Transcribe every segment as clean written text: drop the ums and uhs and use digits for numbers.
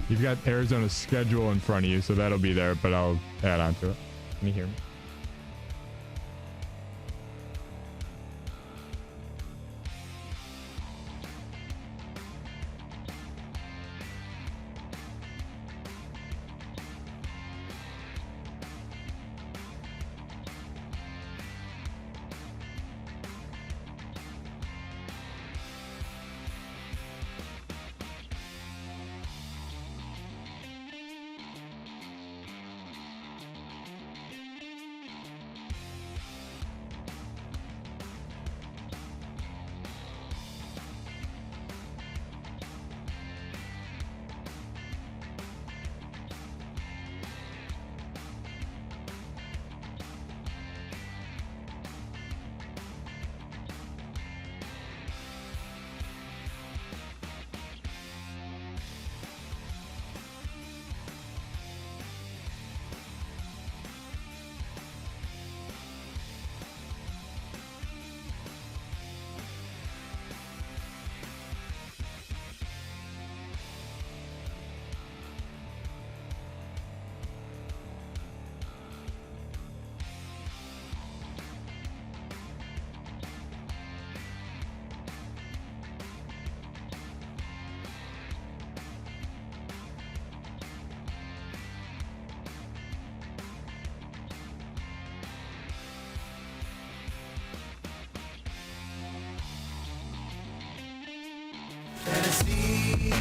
You've got Arizona's schedule in front of you, so that'll be there, but I'll add on to it. Can you hear me?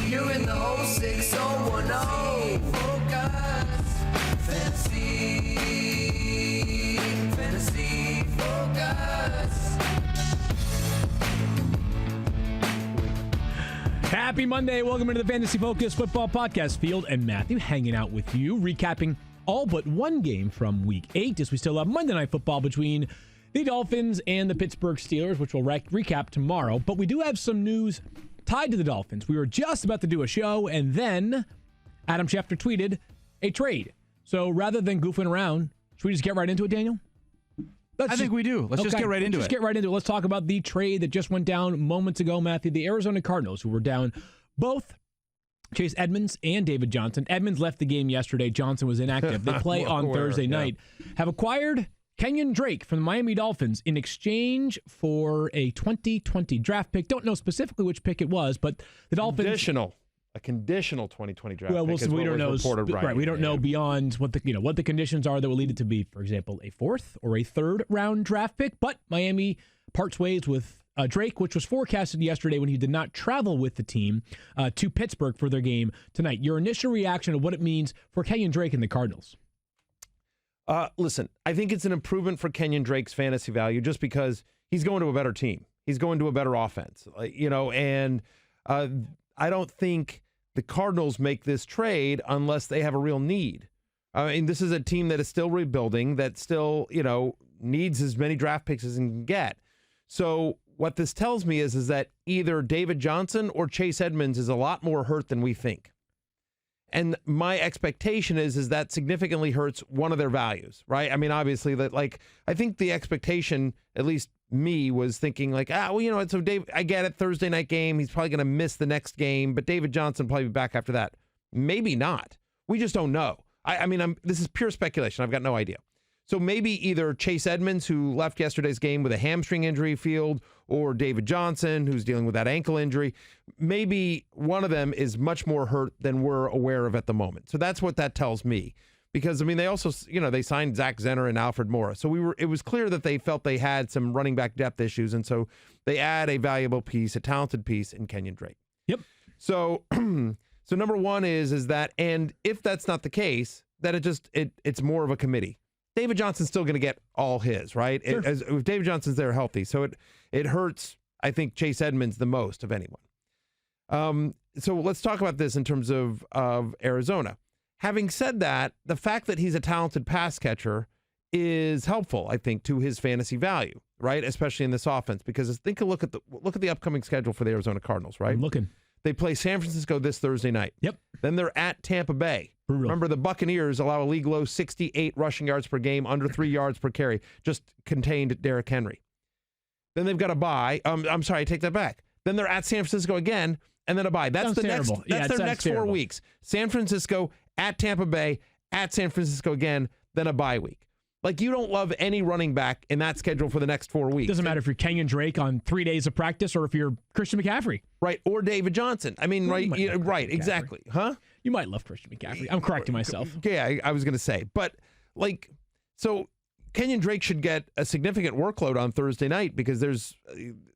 You're in the 06010 focus. Fantasy focus. Happy Monday. Welcome into the Fantasy Focus Football Podcast. Field and Matthew hanging out with you, recapping all but one game from Week 8 as we still have Monday Night Football between the Dolphins and the Pittsburgh Steelers, which we'll recap tomorrow. But we do have some news tied to the Dolphins. We were just about to do a show, and then Adam Schefter tweeted a trade. So rather than goofing around, should we just get right into it, Daniel? I think we do. Let's just get right into it. Let's get right into it. Let's talk about the trade that just went down moments ago, Matthew. The Arizona Cardinals, who were down both Chase Edmonds and David Johnson. Edmonds left the game yesterday. Johnson was inactive. They play on Thursday night. Have acquired Kenyan Drake from the Miami Dolphins in exchange for a 2020 draft pick. Don't know specifically which pick it was, but the Dolphins... A conditional 2020 draft pick. Well, we don't know. Right, we don't know beyond what the conditions are that will lead it to be, for example, a fourth or a third round draft pick. But Miami parts ways with Drake, which was forecasted yesterday when he did not travel with the team to Pittsburgh for their game tonight. Your initial reaction to what it means for Kenyan Drake and the Cardinals? Listen, I think it's an improvement for Kenyan Drake's fantasy value just because he's going to a better team. He's going to a better offense, and I don't think the Cardinals make this trade unless they have a real need. I mean, this is a team that is still rebuilding, that still, needs as many draft picks as it can get. So what this tells me is that either David Johnson or Chase Edmonds is a lot more hurt than we think. And my expectation is that significantly hurts one of their values, right? I mean, obviously, I think the expectation, at least me, was thinking so Dave, I get it, Thursday night game, he's probably going to miss the next game, but David Johnson will probably be back after that. Maybe not. We just don't know. This is pure speculation. I've got no idea. So maybe either Chase Edmonds, who left yesterday's game with a hamstring injury field, or David Johnson, who's dealing with that ankle injury. Maybe one of them is much more hurt than we're aware of at the moment. So that's what that tells me. Because, they also, they signed Zach Zenner and Alfred Morris. So it was clear that they felt they had some running back depth issues. And so they add a valuable piece, a talented piece in Kenyan Drake. Yep. So number one is that, and if that's not the case, that it's more of a committee. David Johnson's still going to get all his, right? Sure. If David Johnson's there healthy. So it hurts, I think, Chase Edmonds the most of anyone. So let's talk about this in terms of Arizona. Having said that, the fact that he's a talented pass catcher is helpful, I think, to his fantasy value, right? Especially in this offense, because look at the upcoming schedule for the Arizona Cardinals, right? I'm looking. They play San Francisco this Thursday night. Yep. Then they're at Tampa Bay. Brutal. Remember, the Buccaneers allow a league low 68 rushing yards per game, under 3 yards per carry, just contained Derrick Henry. Then they've got a bye. I'm sorry, I take that back. Then they're at San Francisco again, and then a bye. That's Sounds the terrible. next. That's their next 4 weeks. San Francisco, at Tampa Bay, at San Francisco again, then a bye week. Like, you don't love any running back in that schedule for the next 4 weeks. Doesn't matter if you're Kenyan Drake on 3 days of practice or if you're Christian McCaffrey. Right, or David Johnson. I mean, right, exactly. Huh? You might love Christian McCaffrey. I'm correcting myself. Yeah, I was going to say. But, like, so Kenyan Drake should get a significant workload on Thursday night because there's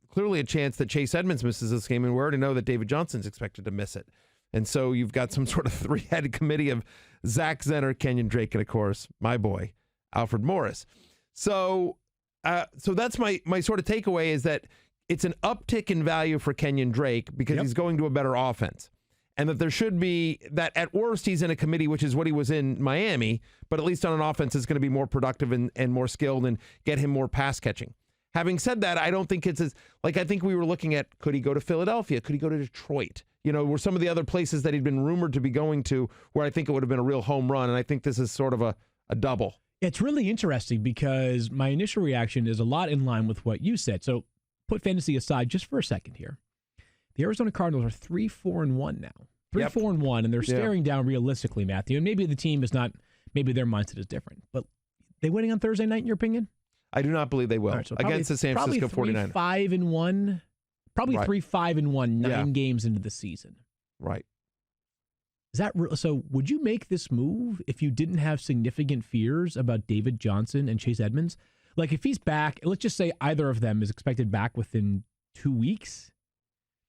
clearly a chance that Chase Edmonds misses this game, and we already know that David Johnson's expected to miss it. And so you've got some sort of three-headed committee of Zach Zenner, Kenyan Drake, and, of course, my boy, Alfred Morris. So that's my sort of takeaway is that it's an uptick in value for Kenyan Drake because he's going to a better offense. And that there should be that at worst he's in a committee, which is what he was in Miami, but at least on an offense it's going to be more productive and more skilled and get him more pass catching. Having said that, I don't think it's as, like, I think we were looking at, could he go to Philadelphia? Could he go to Detroit? You know, were some of the other places that he'd been rumored to be going to where I think it would have been a real home run. And I think this is sort of a double. It's really interesting because my initial reaction is a lot in line with what you said. So put fantasy aside just for a second here. The Arizona Cardinals are 3-4-1 now. 3-4-1, and they're staring down realistically, Matthew. And maybe the team is not, maybe their mindset is different. But they winning on Thursday night in your opinion? I do not believe they will. Right, so against the San Francisco 49ers. 3-5-1. Probably 3-5-1, 9 games into the season. Right. Is that real? So would you make this move if you didn't have significant fears about David Johnson and Chase Edmonds? Like, if he's back, let's just say either of them is expected back within 2 weeks.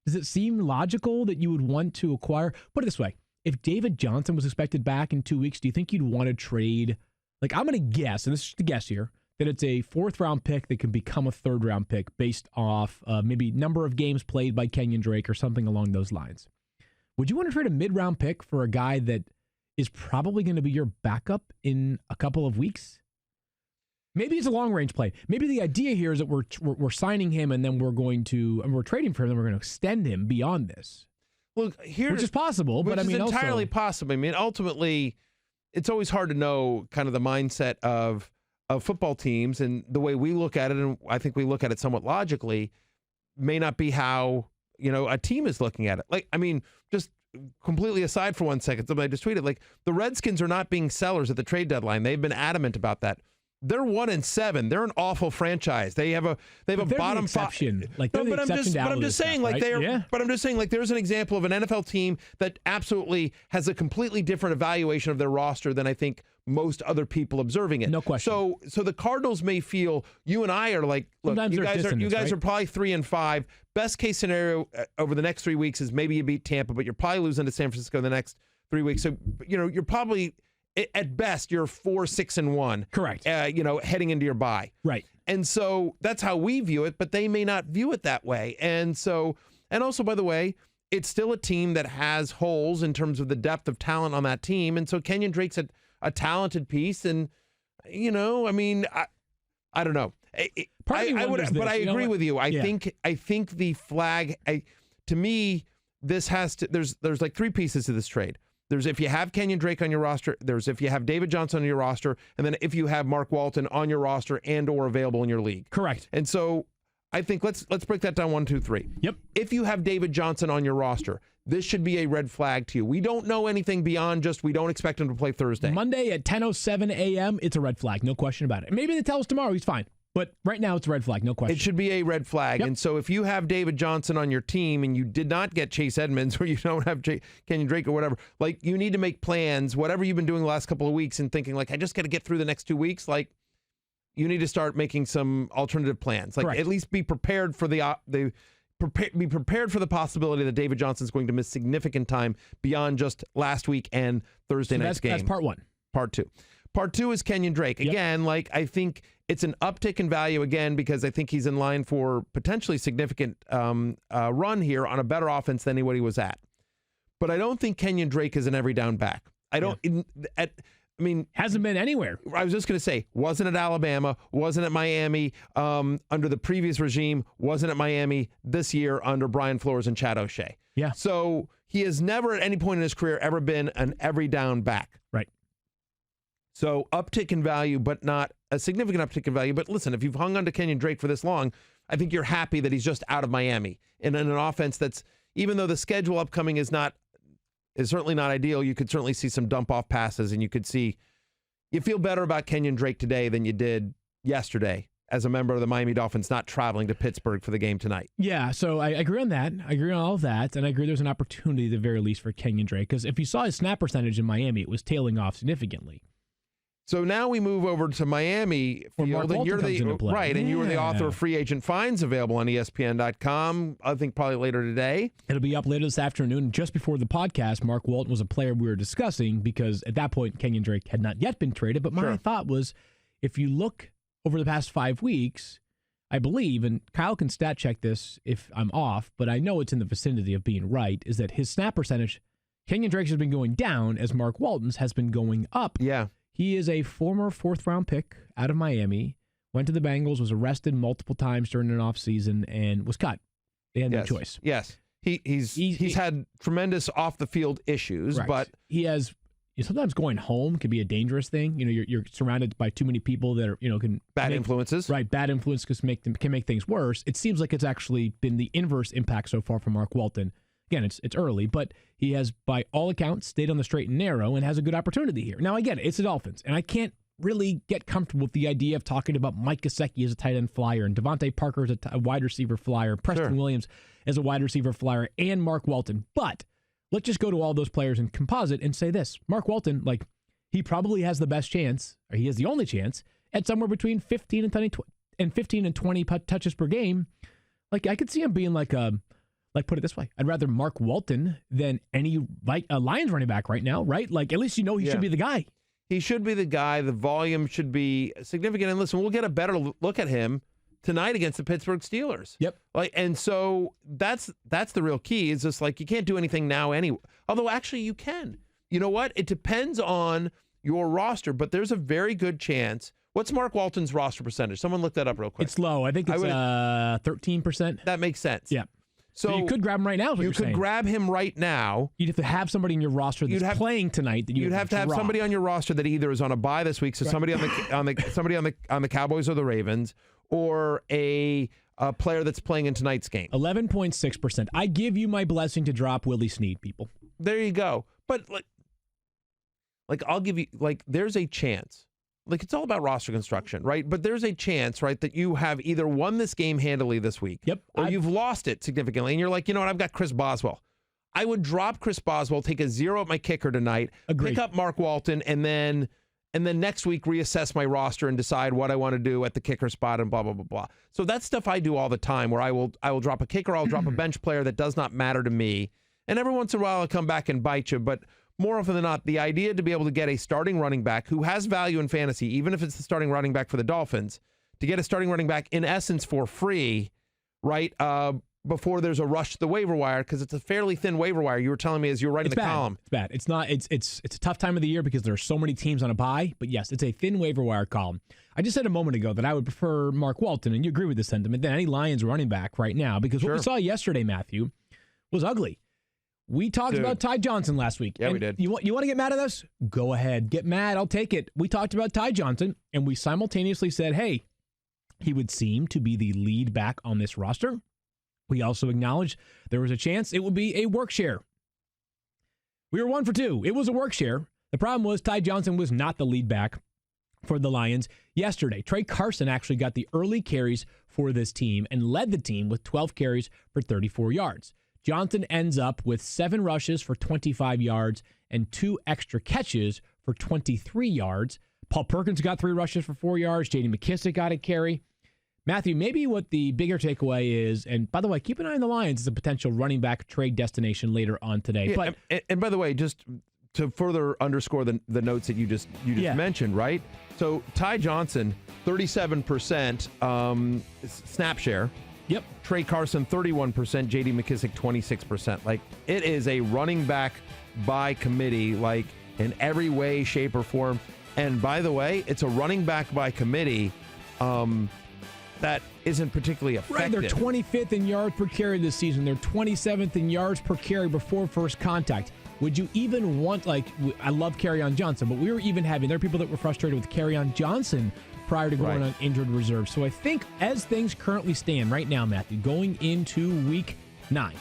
Does it seem logical that you would want to acquire? Put it this way. If David Johnson was expected back in 2 weeks, do you think you'd want to trade? Like, I'm going to guess, and this is just a guess here, that it's a 4th-round pick that can become a 3rd-round pick based off maybe number of games played by Kenyan Drake or something along those lines. Would you want to trade a mid-round pick for a guy that is probably going to be your backup in a couple of weeks? Maybe it's a long-range play. Maybe the idea here is that we're signing him and then we're trading for him and we're going to extend him beyond this. Look, here, which is possible, but I mean, entirely also possible. I mean, ultimately, it's always hard to know kind of the mindset of football teams, and the way we look at it, and I think we look at it somewhat logically, may not be how, you know, a team is looking at it. Like, I mean, just completely aside for 1 second, somebody just tweeted, like, the Redskins are not being sellers at the trade deadline. They've been adamant about that. They're 1-7. They're an awful franchise. They have a bottom exception. Like, no, but I'm just saying, like, they are. But I'm just saying, like, there's an example of an NFL team that absolutely has a completely different evaluation of their roster than I think most other people observing it. No question. So the Cardinals may feel, you and I are like, look, you guys are probably 3-5. Best case scenario over the next 3 weeks is maybe you beat Tampa, but you're probably losing to San Francisco in the next 3 weeks. So, you know, you're probably, at best, you're 4-6-1. Correct. You know, heading into your bye. Right. And so that's how we view it, but they may not view it that way. And so, and also, by the way, it's still a team that has holes in terms of the depth of talent on that team. And so Kenyan Drake's a talented piece. And, you know, I mean, I don't know. I would, but I agree with you. I think the flag, to me, this has to, there's like 3 pieces to this trade. There's if you have Kenyan Drake on your roster, there's if you have David Johnson on your roster, and then if you have Mark Walton on your roster and or available in your league. Correct. And so I think let's break that down 1, 2, 3. Yep. If you have David Johnson on your roster, this should be a red flag to you. We don't know anything beyond just we don't expect him to play Thursday. Monday at 10:07 a.m., it's a red flag. No question about it. Maybe they tell us tomorrow he's fine. But right now, it's a red flag, no question. It should be a red flag. Yep. And so if you have David Johnson on your team and you did not get Chase Edmonds or you don't have Kenyan Drake or whatever, like, you need to make plans, whatever you've been doing the last couple of weeks and thinking, like, I just got to get through the next 2 weeks. Like, you need to start making some alternative plans. Like, at least be prepared for be prepared for the possibility that David Johnson's going to miss significant time beyond just last week and Thursday night's game. That's part 1. Part 2. Part 2 is Kenyan Drake. Again, like, I think it's an uptick in value again because I think he's in line for potentially significant run here on a better offense than what he was at. But I don't think Kenyan Drake is an every down back. I don't. I mean, hasn't been anywhere. I was just going to say, wasn't at Alabama, wasn't at Miami under the previous regime, wasn't at Miami this year under Brian Flores and Chad O'Shea. Yeah. So he has never at any point in his career ever been an every down back. Right. So uptick in value, but not a significant uptick in value. But listen, if you've hung on to Kenyan Drake for this long, I think you're happy that he's just out of Miami and in an offense that's, even though the schedule upcoming is certainly not ideal, you could certainly see some dump-off passes, and you feel better about Kenyan Drake today than you did yesterday as a member of the Miami Dolphins not traveling to Pittsburgh for the game tonight. Yeah, so I agree on that. I agree on all of that, and I agree there's an opportunity at the very least for Kenyan Drake, because if you saw his snap percentage in Miami, it was tailing off significantly. So now we move over to Miami Field, and you're and you were the author of Free Agent Finds, available on ESPN.com, I think probably later today. It'll be up later this afternoon. Just before the podcast, Mark Walton was a player we were discussing, because at that point, Kenyan Drake had not yet been traded, but my thought was, if you look over the past 5 weeks, I believe, and Kyle can stat check this if I'm off, but I know it's in the vicinity of being right, is that his snap percentage, Kenyan Drake's has been going down as Mark Walton's has been going up. Yeah. He is a former 4th-round pick out of Miami, went to the Bengals, was arrested multiple times during an offseason, and was cut. They had no choice. Yes. He's had tremendous off-the-field issues, but he has... Sometimes going home can be a dangerous thing. You're surrounded by too many people that are, can bad influences. Right, bad influence can make things worse. It seems like it's actually been the inverse impact so far for Mark Walton. Again, it's early, but he has, by all accounts, stayed on the straight and narrow and has a good opportunity here. Now, I get it. It's the Dolphins, and I can't really get comfortable with the idea of talking about Mike Gesicki as a tight end flyer and Devontae Parker as a wide receiver flyer, Preston Williams as a wide receiver flyer, and Mark Walton. But let's just go to all those players in composite and say this. Mark Walton, he probably has the best chance, or he has the only chance, at somewhere between 15 and 20 touches per game. I could see him being put it this way, I'd rather Mark Walton than any Lions running back right now, right? At least he should be the guy. He should be the guy. The volume should be significant. And listen, we'll get a better look at him tonight against the Pittsburgh Steelers. Yep. And so that's the real key, is just you can't do anything now anyway. Although actually you can. You know what? It depends on your roster, but there's a very good chance. What's Mark Walton's roster percentage? Someone look that up real quick. It's low. I think it's 13%. That makes sense. Yeah. So you could grab him right now. You could grab him right now. You'd have to have somebody in your roster that's playing tonight. You'd have to have somebody on your roster that either is on a bye this week, so somebody on the Cowboys or the Ravens, or a player that's playing in tonight's game. 11.6%. I give you my blessing to drop Willie Snead, people. There you go. But I'll give you there's a chance. It's all about roster construction, right? But there's a chance, right, that you have either won this game handily this week, or you've lost it significantly, and you're like, you know what, I've got Chris Boswell. I would drop Chris Boswell, take a 0 at my kicker tonight, pick up Mark Walton, and then next week reassess my roster and decide what I want to do at the kicker spot and blah, blah, blah, blah. So that's stuff I do all the time, where I will drop a kicker, I'll drop a bench player that does not matter to me, and every once in a while I'll come back and bite you, but more often than not, the idea to be able to get a starting running back who has value in fantasy, even if it's the starting running back for the Dolphins, to get a starting running back in essence for free, right, before there's a rush to the waiver wire, because it's a fairly thin waiver wire. You were telling me as you were writing column. It's bad. It's not. It's a tough time of the year because there are so many teams on a bye. But yes, it's a thin waiver wire column. I just said a moment ago that I would prefer Mark Walton, and you agree with this sentiment, than any Lions running back right now, because what we saw yesterday, Matthew, was ugly. We talked about Ty Johnson last week. Yeah, we did. You want to get mad at us? Go ahead. Get mad. I'll take it. We talked about Ty Johnson, and we simultaneously said, hey, he would seem to be the lead back on this roster. We also acknowledged there was a chance it would be a work share. We were 1 for 2. It was a work share. The problem was Ty Johnson was not the lead back for the Lions yesterday. Trey Carson actually got the early carries for this team and led the team with 12 carries for 34 yards. Johnson ends up with 7 rushes for 25 yards and 2 extra catches for 23 yards. Paul Perkins got 3 rushes for 4 yards. J.D. McKissic got a carry. Matthew, maybe what the bigger takeaway is, and by the way, keep an eye on the Lions as a potential running back trade destination later on today. Yeah, and by the way, just to further underscore the notes that you just mentioned, right? So Ty Johnson, 37% snap share. Yep. Trey Carson, 31%. J.D. McKissic, 26%. It is a running back by committee, in every way, shape, or form. And by the way, it's a running back by committee that isn't particularly effective. Right, they're 25th in yards per carry this season. They're 27th in yards per carry before first contact. Would you even want, I love Kerryon Johnson, but there are people that were frustrated with Kerryon Johnson prior to going on injured reserve. So I think as things currently stand right now, Matthew, going into week 9,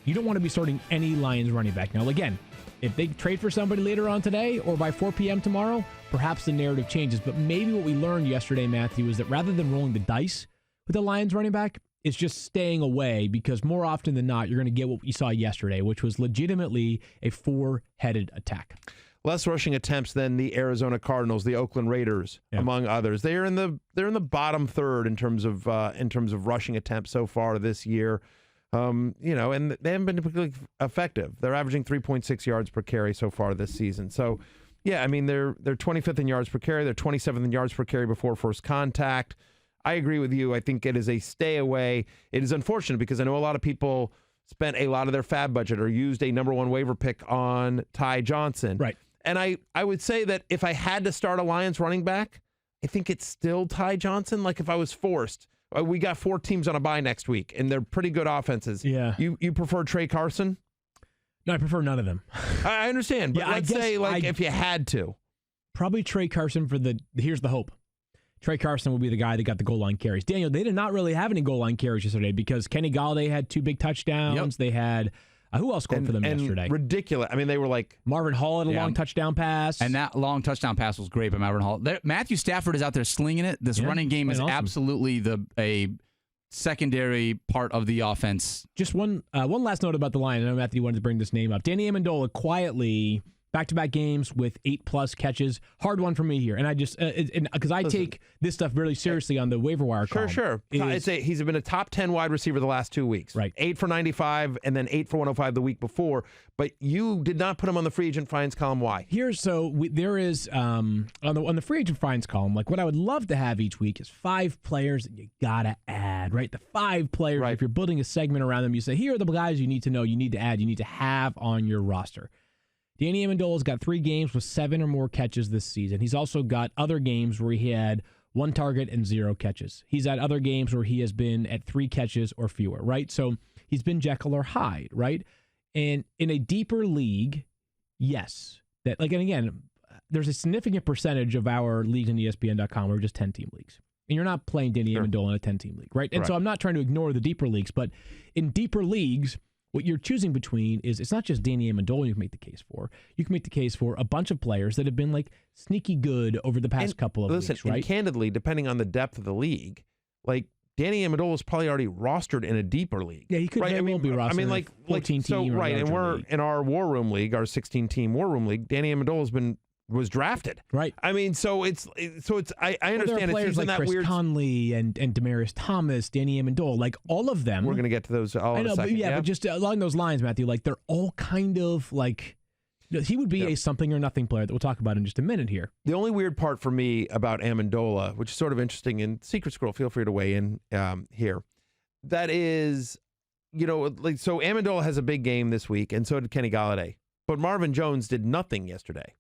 you don't want to be starting any Lions running back. Now, again, if they trade for somebody later on today or by 4 p.m. tomorrow, perhaps the narrative changes. But maybe what we learned yesterday, Matthew, is that rather than rolling the dice with the Lions running back, it's just staying away, because more often than not, you're going to get what we saw yesterday, which was legitimately a four-headed attack. Less rushing attempts than the Arizona Cardinals, the Oakland Raiders, among others. They're in the bottom third in terms of rushing attempts so far this year. And they haven't been particularly effective. They're averaging 3.6 yards per carry so far this season. So, yeah, I mean, they're 25th in yards per carry. They're 27th in yards per carry before first contact. I agree with you. I think it is a stay away. It is unfortunate because I know a lot of people spent a lot of their fab budget or used a number one waiver pick on Ty Johnson. Right. And I would say that if I had to start a Lions running back, I think it's still Ty Johnson. Like if I was forced, we got 4 teams on a bye next week, and they're pretty good offenses. Yeah. You prefer Trey Carson? No, I prefer none of them. I understand, but let's say if you had to. Probably Trey Carson here's the hope. Trey Carson will be the guy that got the goal line carries. Daniel, they did not really have any goal line carries yesterday because Kenny Golladay had 2 big touchdowns. Yep. They had, who else scored for them yesterday? Ridiculous. I mean, they were like... Marvin Hall had a long touchdown pass. And that long touchdown pass was great by Marvin Hall. Matthew Stafford is out there slinging it. This running game is absolutely a secondary part of the offense. Just one last note about the Lions. I know Matthew wanted to bring this name up. Danny Amendola quietly... back-to-back games with 8+ catches. Hard one for me here. And I just, because I take this stuff really seriously on the waiver wire column. Sure. He's been a top 10 wide receiver the last 2 weeks. Right. 8 for 95 and then 8 for 105 the week before. But you did not put him on the free agent finds column. Why? There is, on the free agent finds column, like what I would love to have each week is 5 players that you got to add, right? The 5 players, if you're building a segment around them, you say, here are the guys you need to know, you need to add, you need to have on your roster. Danny Amendola's got 3 games with 7 or more catches this season. He's also got other games where he had 1 target and 0 catches. He's had other games where he has been at 3 catches or fewer, right? So he's been Jekyll or Hyde, right? And in a deeper league, yes. And again, there's a significant percentage of our leagues in ESPN.com where we're just 10-team leagues. And you're not playing Danny Amendola in a 10-team league, right? And so I'm not trying to ignore the deeper leagues, but in deeper leagues, what you're choosing between is it's not just Danny Amendola you can make the case for. You can make the case for a bunch of players that have been like sneaky good over the past couple of weeks, right? And candidly, depending on the depth of the league, like Danny Amendola is probably already rostered in a deeper league. Yeah, he could very well be rostered. I mean, like 14 team. Right, and we're in our War Room League, our 16-team War Room League. Danny Amendola was drafted. Right. I mean, so it's I understand there are players like that Chris weird Conley and Demaryius Thomas, Danny Amendola, like all of them. We're going to get to those all in a second. But just along those lines, Matthew, like they're all kind of like he would be a something or nothing player that we'll talk about in just a minute here. The only weird part for me about Amendola, which is sort of interesting, and Secret Squirrel, feel free to weigh in here. That is, so Amendola has a big game this week, and so did Kenny Golladay. But Marvin Jones did nothing yesterday.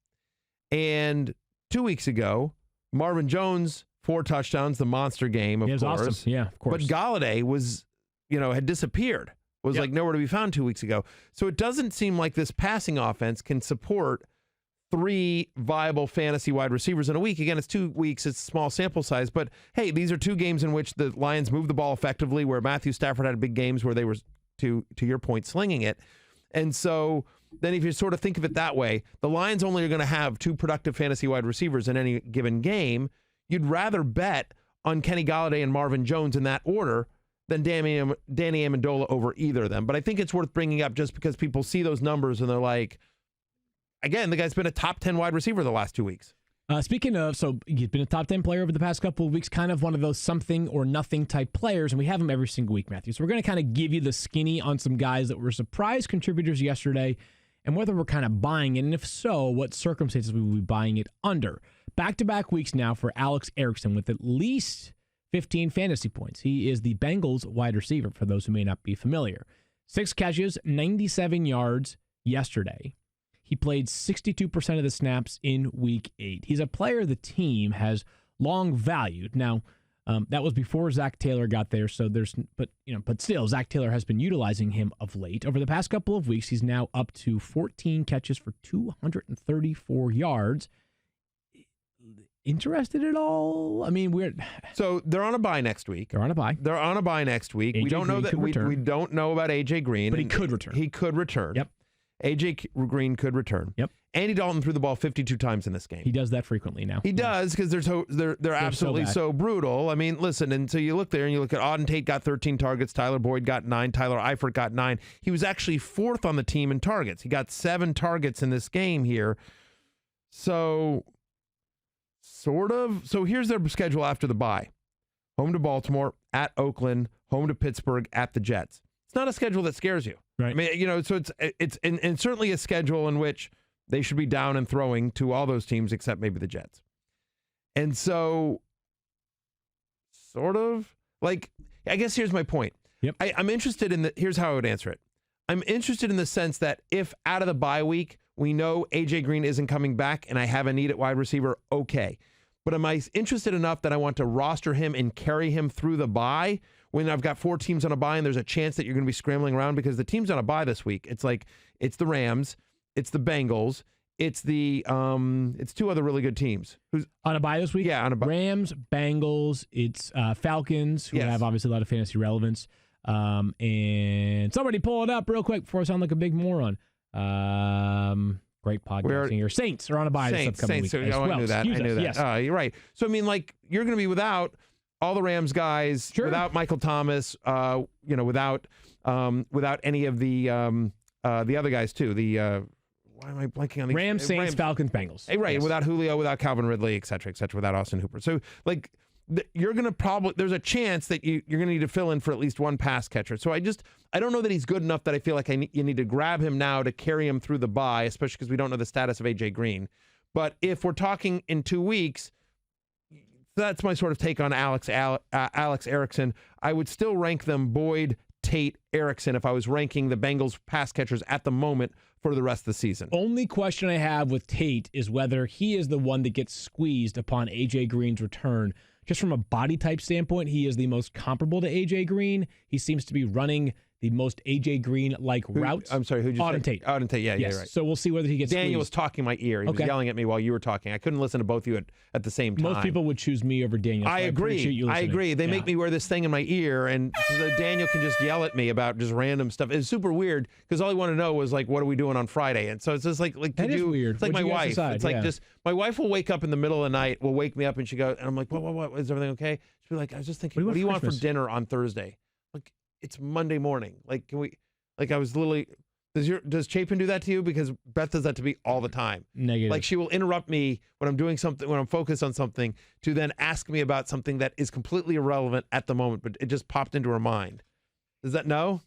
And 2 weeks ago, Marvin Jones, 4 touchdowns, the monster game, of course. Awesome. Yeah, of course. But Golladay was, had disappeared, was like nowhere to be found 2 weeks ago. So it doesn't seem like this passing offense can support 3 viable fantasy wide receivers in a week. Again, it's 2 weeks, it's a small sample size. But hey, these are 2 games in which the Lions moved the ball effectively, where Matthew Stafford had big games where they were, to your point, slinging it. And so then if you sort of think of it that way, the Lions only are going to have 2 productive fantasy wide receivers in any given game. You'd rather bet on Kenny Golladay and Marvin Jones in that order than Danny Amendola over either of them. But I think it's worth bringing up just because people see those numbers and they're like, again, the guy's been a top 10 wide receiver the last 2 weeks. Speaking of, so he's been a top 10 player over the past couple of weeks, kind of one of those something or nothing type players, and we have him every single week, Matthew. So we're going to kind of give you the skinny on some guys that were surprise contributors yesterday and whether we're kind of buying it, and if so, what circumstances we would be buying it under. Back-to-back weeks now for Alex Erickson with at least 15 fantasy points. He is the Bengals wide receiver, for those who may not be familiar. 6 catches, 97 yards yesterday. He played 62% of the snaps in Week 8. He's a player the team has long valued. Now, that was before Zach Taylor got there, but still, Zach Taylor has been utilizing him of late. Over the past couple of weeks, he's now up to 14 catches for 234 yards. interested at all? I mean, So they're on a bye next week. They're on a bye. We don't know that we don't know about AJ Green, but he could return. He could return. Yep. AJ Green could return. Yep. Andy Dalton threw the ball 52 times in this game. He does that frequently now. He does because they're absolutely so brutal. I mean, listen, and so you look there and you look at Auden Tate got 13 targets, Tyler Boyd got 9, Tyler Eifert got 9. He was actually 4th on the team in targets. He got 7 targets in this game here. So sort of. So here's their schedule after the bye. Home to Baltimore, at Oakland, home to Pittsburgh, at the Jets. It's not a schedule that scares you. Right. I mean, so it's and certainly a schedule in which they should be down and throwing to all those teams except maybe the Jets. And so sort of like, I guess here's my point. Yep. I'm interested in here's how I would answer it. I'm interested in the sense that if out of the bye week, we know AJ Green isn't coming back and I have a need at wide receiver, okay. But am I interested enough that I want to roster him and carry him through the bye when I've got 4 teams on a bye and there's a chance that you're going to be scrambling around because the teams on a bye this week, it's the Rams, it's the Bengals, it's 2 other really good teams. Who's on a bye this week? Yeah, on a bye. Rams, Bengals, it's Falcons, who have obviously a lot of fantasy relevance. And somebody pull it up real quick before I sound like a big moron. Great podcasting here. Saints are on a bye this upcoming week. I knew that. Yes. You're right. So, I mean, like, you're going to be without all the Rams guys, without Michael Thomas, without any of the other guys, too. Why am I blanking on these? Rams, Saints, Falcons, Bengals. Right. Yes. Without Julio, without Calvin Ridley, et cetera, without Austin Hooper. So, like, you're going to there's a chance that you're going to need to fill in for at least one pass catcher. So I don't know that he's good enough that I feel like you need to grab him now to carry him through the bye, especially because we don't know the status of AJ Green. But if we're talking in 2 weeks, that's my sort of take on Alex Erickson. I would still rank them Boyd, Tate, Erickson if I was ranking the Bengals pass catchers at the moment for the rest of the season. Only question I have with Tate is whether he is the one that gets squeezed upon AJ Green's return. Just from a body type standpoint, he is the most comparable to AJ Green. He seems to be running the most AJ Green-like routes. I'm sorry, who'd you say? Auden Tate. Yeah, yes. Right. So we'll see whether he gets Daniel squeezed. was talking in my ear. He was yelling at me while you were talking. I couldn't listen to both of you at the same time. Most people would choose me over Daniel. So I agree. They make me wear this thing in my ear, and so Daniel can just yell at me about just random stuff. It's super weird because all he wanted to know was like, what are we doing on Friday? And so it's just like that is weird. It's like What'd my you guys wife. decide? It's like just my wife will wake up in the middle of the night, will wake me up, and she goes, and I'm like, what? Is everything okay? She'll be like, I was just thinking, what do you want for dinner on Thursday? Like, it's Monday morning. Like, can we? Like, I was literally, does Chapin do that to you? Because Beth does that to me all the time. Negative. Like, she will interrupt me when I'm doing something, when I'm focused on something, to then ask me about something that is completely irrelevant at the moment, but it just popped into her mind. Does that no?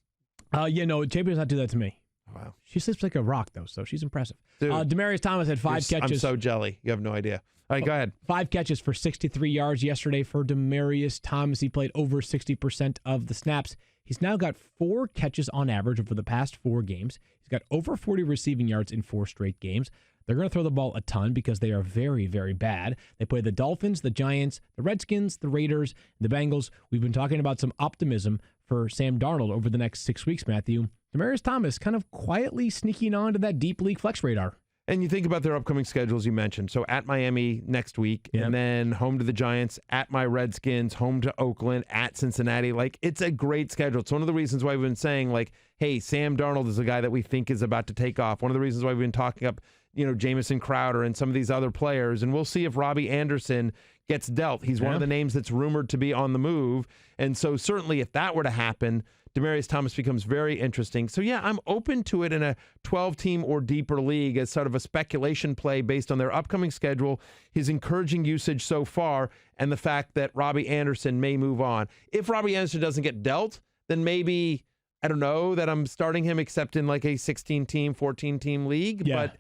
No, Chapin does not do that to me. Wow. She sleeps like a rock, though, so she's impressive. Dude, Demaryius Thomas had 5 catches. I'm so jelly. You have no idea. All right, go ahead. 5 catches for 63 yards yesterday for Demaryius Thomas. He played over 60% of the snaps. He's now got 4 catches on average over the past 4 games. He's got over 40 receiving yards in 4 straight games. They're going to throw the ball a ton because they are very, very bad. They play the Dolphins, the Giants, the Redskins, the Raiders, the Bengals. We've been talking about some optimism for Sam Darnold over the next 6 weeks, Matthew. Demaryius Thomas kind of quietly sneaking onto that deep league flex radar. And you think about their upcoming schedules you mentioned. So at Miami next week, and then home to the Giants, at my Redskins, home to Oakland, at Cincinnati. Like, it's a great schedule. It's one of the reasons why we've been saying, like, hey, Sam Darnold is a guy that we think is about to take off. One of the reasons why we've been talking up, Jamison Crowder and some of these other players. And we'll see if Robbie Anderson gets dealt. He's one of the names that's rumored to be on the move. And so certainly if that were to happen, Demaryius Thomas becomes very interesting. So, yeah, I'm open to it in a 12-team or deeper league as sort of a speculation play based on their upcoming schedule, his encouraging usage so far, and the fact that Robbie Anderson may move on. If Robbie Anderson doesn't get dealt, then maybe, I don't know, that I'm starting him except in like a 16-team, 14-team league. Yeah. But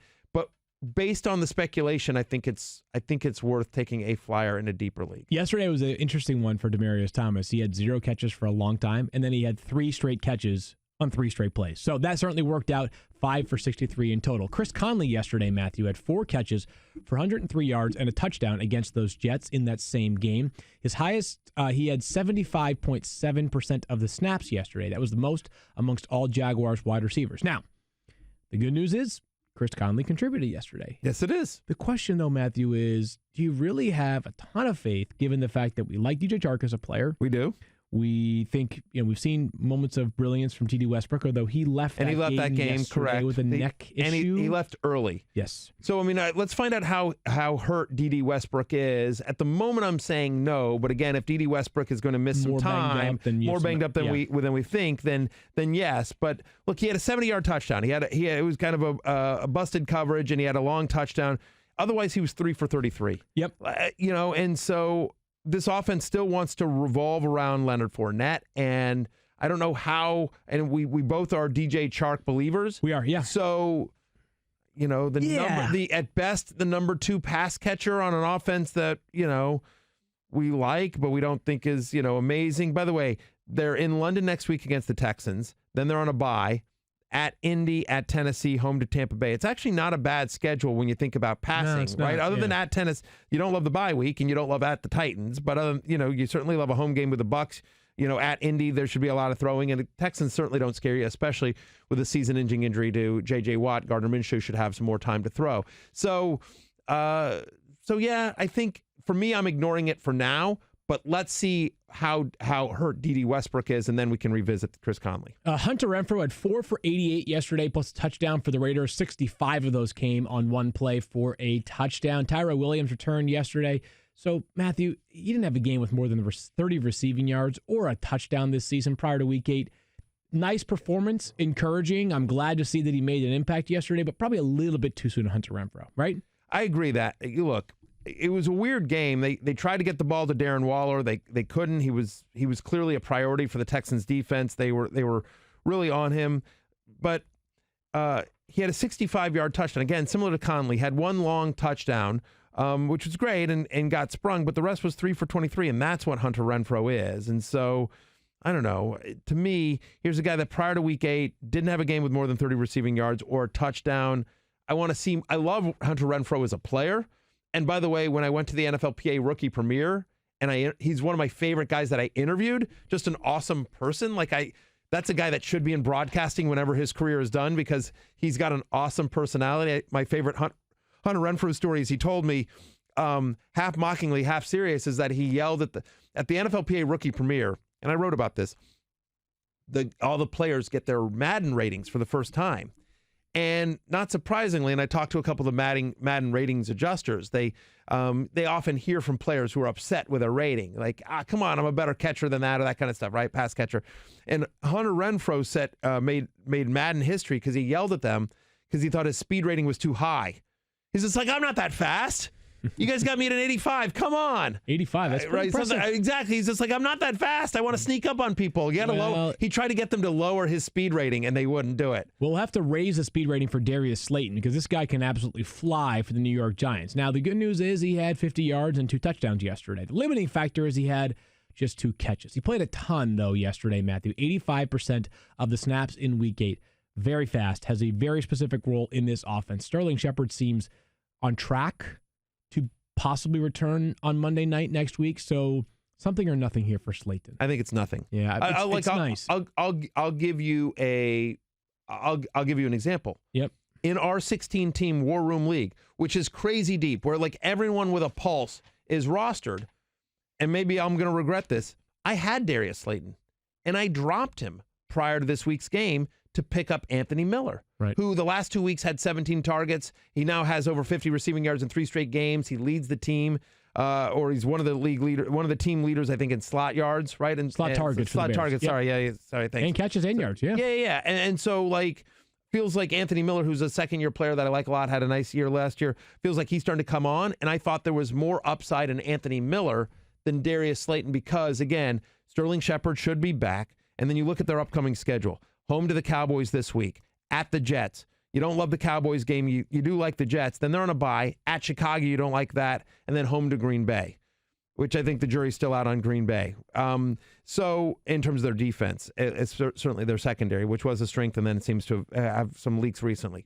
based on the speculation, I think it's worth taking a flyer in a deeper league. Yesterday was an interesting one for Demaryius Thomas. He had 0 catches for a long time, and then he had 3 straight catches on 3 straight plays. So that certainly worked out, 5 for 63 in total. Chris Conley yesterday, Matthew, had 4 catches for 103 yards and a touchdown against those Jets in that same game. His highest, he had 75.7% of the snaps yesterday. That was the most amongst all Jaguars wide receivers. Now, the good news is Chris Conley contributed yesterday. Yes, it is. The question, though, Matthew, is do you really have a ton of faith given the fact that we like DJ Chark as a player? We do. We think, we've seen moments of brilliance from T.D. Westbrook, although he left that game correct with a neck issue. And he left early. Yes. So, let's find out how hurt D.D. Westbrook is. At the moment, I'm saying no. But again, if D.D. Westbrook is going to miss some time, more banged up than we think, then yes. But look, he had a 70-yard touchdown. It was kind of a busted coverage, and he had a long touchdown. Otherwise, he was 3 for 33. Yep. And so this offense still wants to revolve around Leonard Fournette, and I don't know how. And we both are DJ Chark believers. We are, yeah. So, at best the number 2 pass catcher on an offense that we like, but we don't think is amazing. By the way, they're in London next week against the Texans. Then they're on a bye. At Indy, at Tennessee, home to Tampa Bay. It's actually not a bad schedule when you think about passing, right? Other than at Tennessee, you don't love the bye week, and you don't love at the Titans, but you certainly love a home game with the Bucs. At Indy, there should be a lot of throwing, and the Texans certainly don't scare you, especially with a season-ending injury to J.J. Watt. Gardner Minshew should have some more time to throw. So yeah, I think for me, I'm ignoring it for now. But let's see how hurt D.D. Westbrook is, and then we can revisit Chris Conley. Hunter Renfrow had 4 for 88 yesterday, plus a touchdown for the Raiders. 65 of those came on one play for a touchdown. Tyrell Williams returned yesterday. So, Matthew, he didn't have a game with more than 30 receiving yards or a touchdown this season prior to Week 8. Nice performance, encouraging. I'm glad to see that he made an impact yesterday, but probably a little bit too soon to Hunter Renfrow, right? I agree that. Look, it was a weird game. They tried to get the ball to Darren Waller. They couldn't. He was clearly a priority for the Texans defense. They were really on him. But he had a 65-yard touchdown. Again, similar to Conley, had one long touchdown, which was great and got sprung, but the rest was 3 for 23, and that's what Hunter Renfrow is. And so, I don't know. To me, here's a guy that prior to Week 8 didn't have a game with more than 30 receiving yards or a touchdown. I love Hunter Renfrow as a player. And by the way, when I went to the NFLPA rookie premiere, and he's one of my favorite guys that I interviewed, just an awesome person. That's a guy that should be in broadcasting whenever his career is done because he's got an awesome personality. My favorite Hunter Renfrow story is he told me, half mockingly, half serious, is that he yelled at the NFLPA rookie premiere, and I wrote about this. All the players get their Madden ratings for the first time. And not surprisingly, and I talked to a couple of the Madden ratings adjusters, they often hear from players who are upset with their rating. Like, come on, I'm a better catcher than that, or that kind of stuff, right? Pass catcher. And Hunter Renfrow made Madden history because he yelled at them because he thought his speed rating was too high. He's just like, I'm not that fast. You guys got me at an 85. Come on. 85, that's pretty impressive. Exactly. He's just like, I'm not that fast. I want to sneak up on people. He tried to get them to lower his speed rating, and they wouldn't do it. We'll have to raise the speed rating for Darius Slayton because this guy can absolutely fly for the New York Giants. Now, the good news is he had 50 yards and 2 touchdowns yesterday. The limiting factor is he had just 2 catches. He played a ton, though, yesterday, Matthew. 85% of the snaps in Week 8. Very fast. Has a very specific role in this offense. Sterling Shepard seems on track to possibly return on Monday night next week. So something or nothing here for Slayton. I think it's nothing. Yeah, it's nice. I'll give you an example. Yep. In our 16-team War Room League, which is crazy deep, where like everyone with a pulse is rostered, and maybe I'm going to regret this, I had Darius Slayton, and I dropped him prior to this week's game to pick up Anthony Miller, right, who the last 2 weeks had 17 targets. He now has over 50 receiving yards in 3 straight games. He leads the team, or he's one of the team leaders, I think, in slot yards, right? And slot targets. Slot targets. Yep. Sorry, thanks. And catches and yards, yeah. Yeah. And so, like, feels like Anthony Miller, who's a second-year player that I like a lot, had a nice year last year, feels like he's starting to come on. And I thought there was more upside in Anthony Miller than Darius Slayton because, again, Sterling Shepard should be back. And then you look at their upcoming schedule. Home to the Cowboys this week, at the Jets. You don't love the Cowboys game. You do like the Jets. Then they're on a bye. At Chicago, you don't like that. And then home to Green Bay, which I think the jury's still out on Green Bay. So in terms of their defense, it's certainly their secondary, which was a strength, and then it seems to have some leaks recently.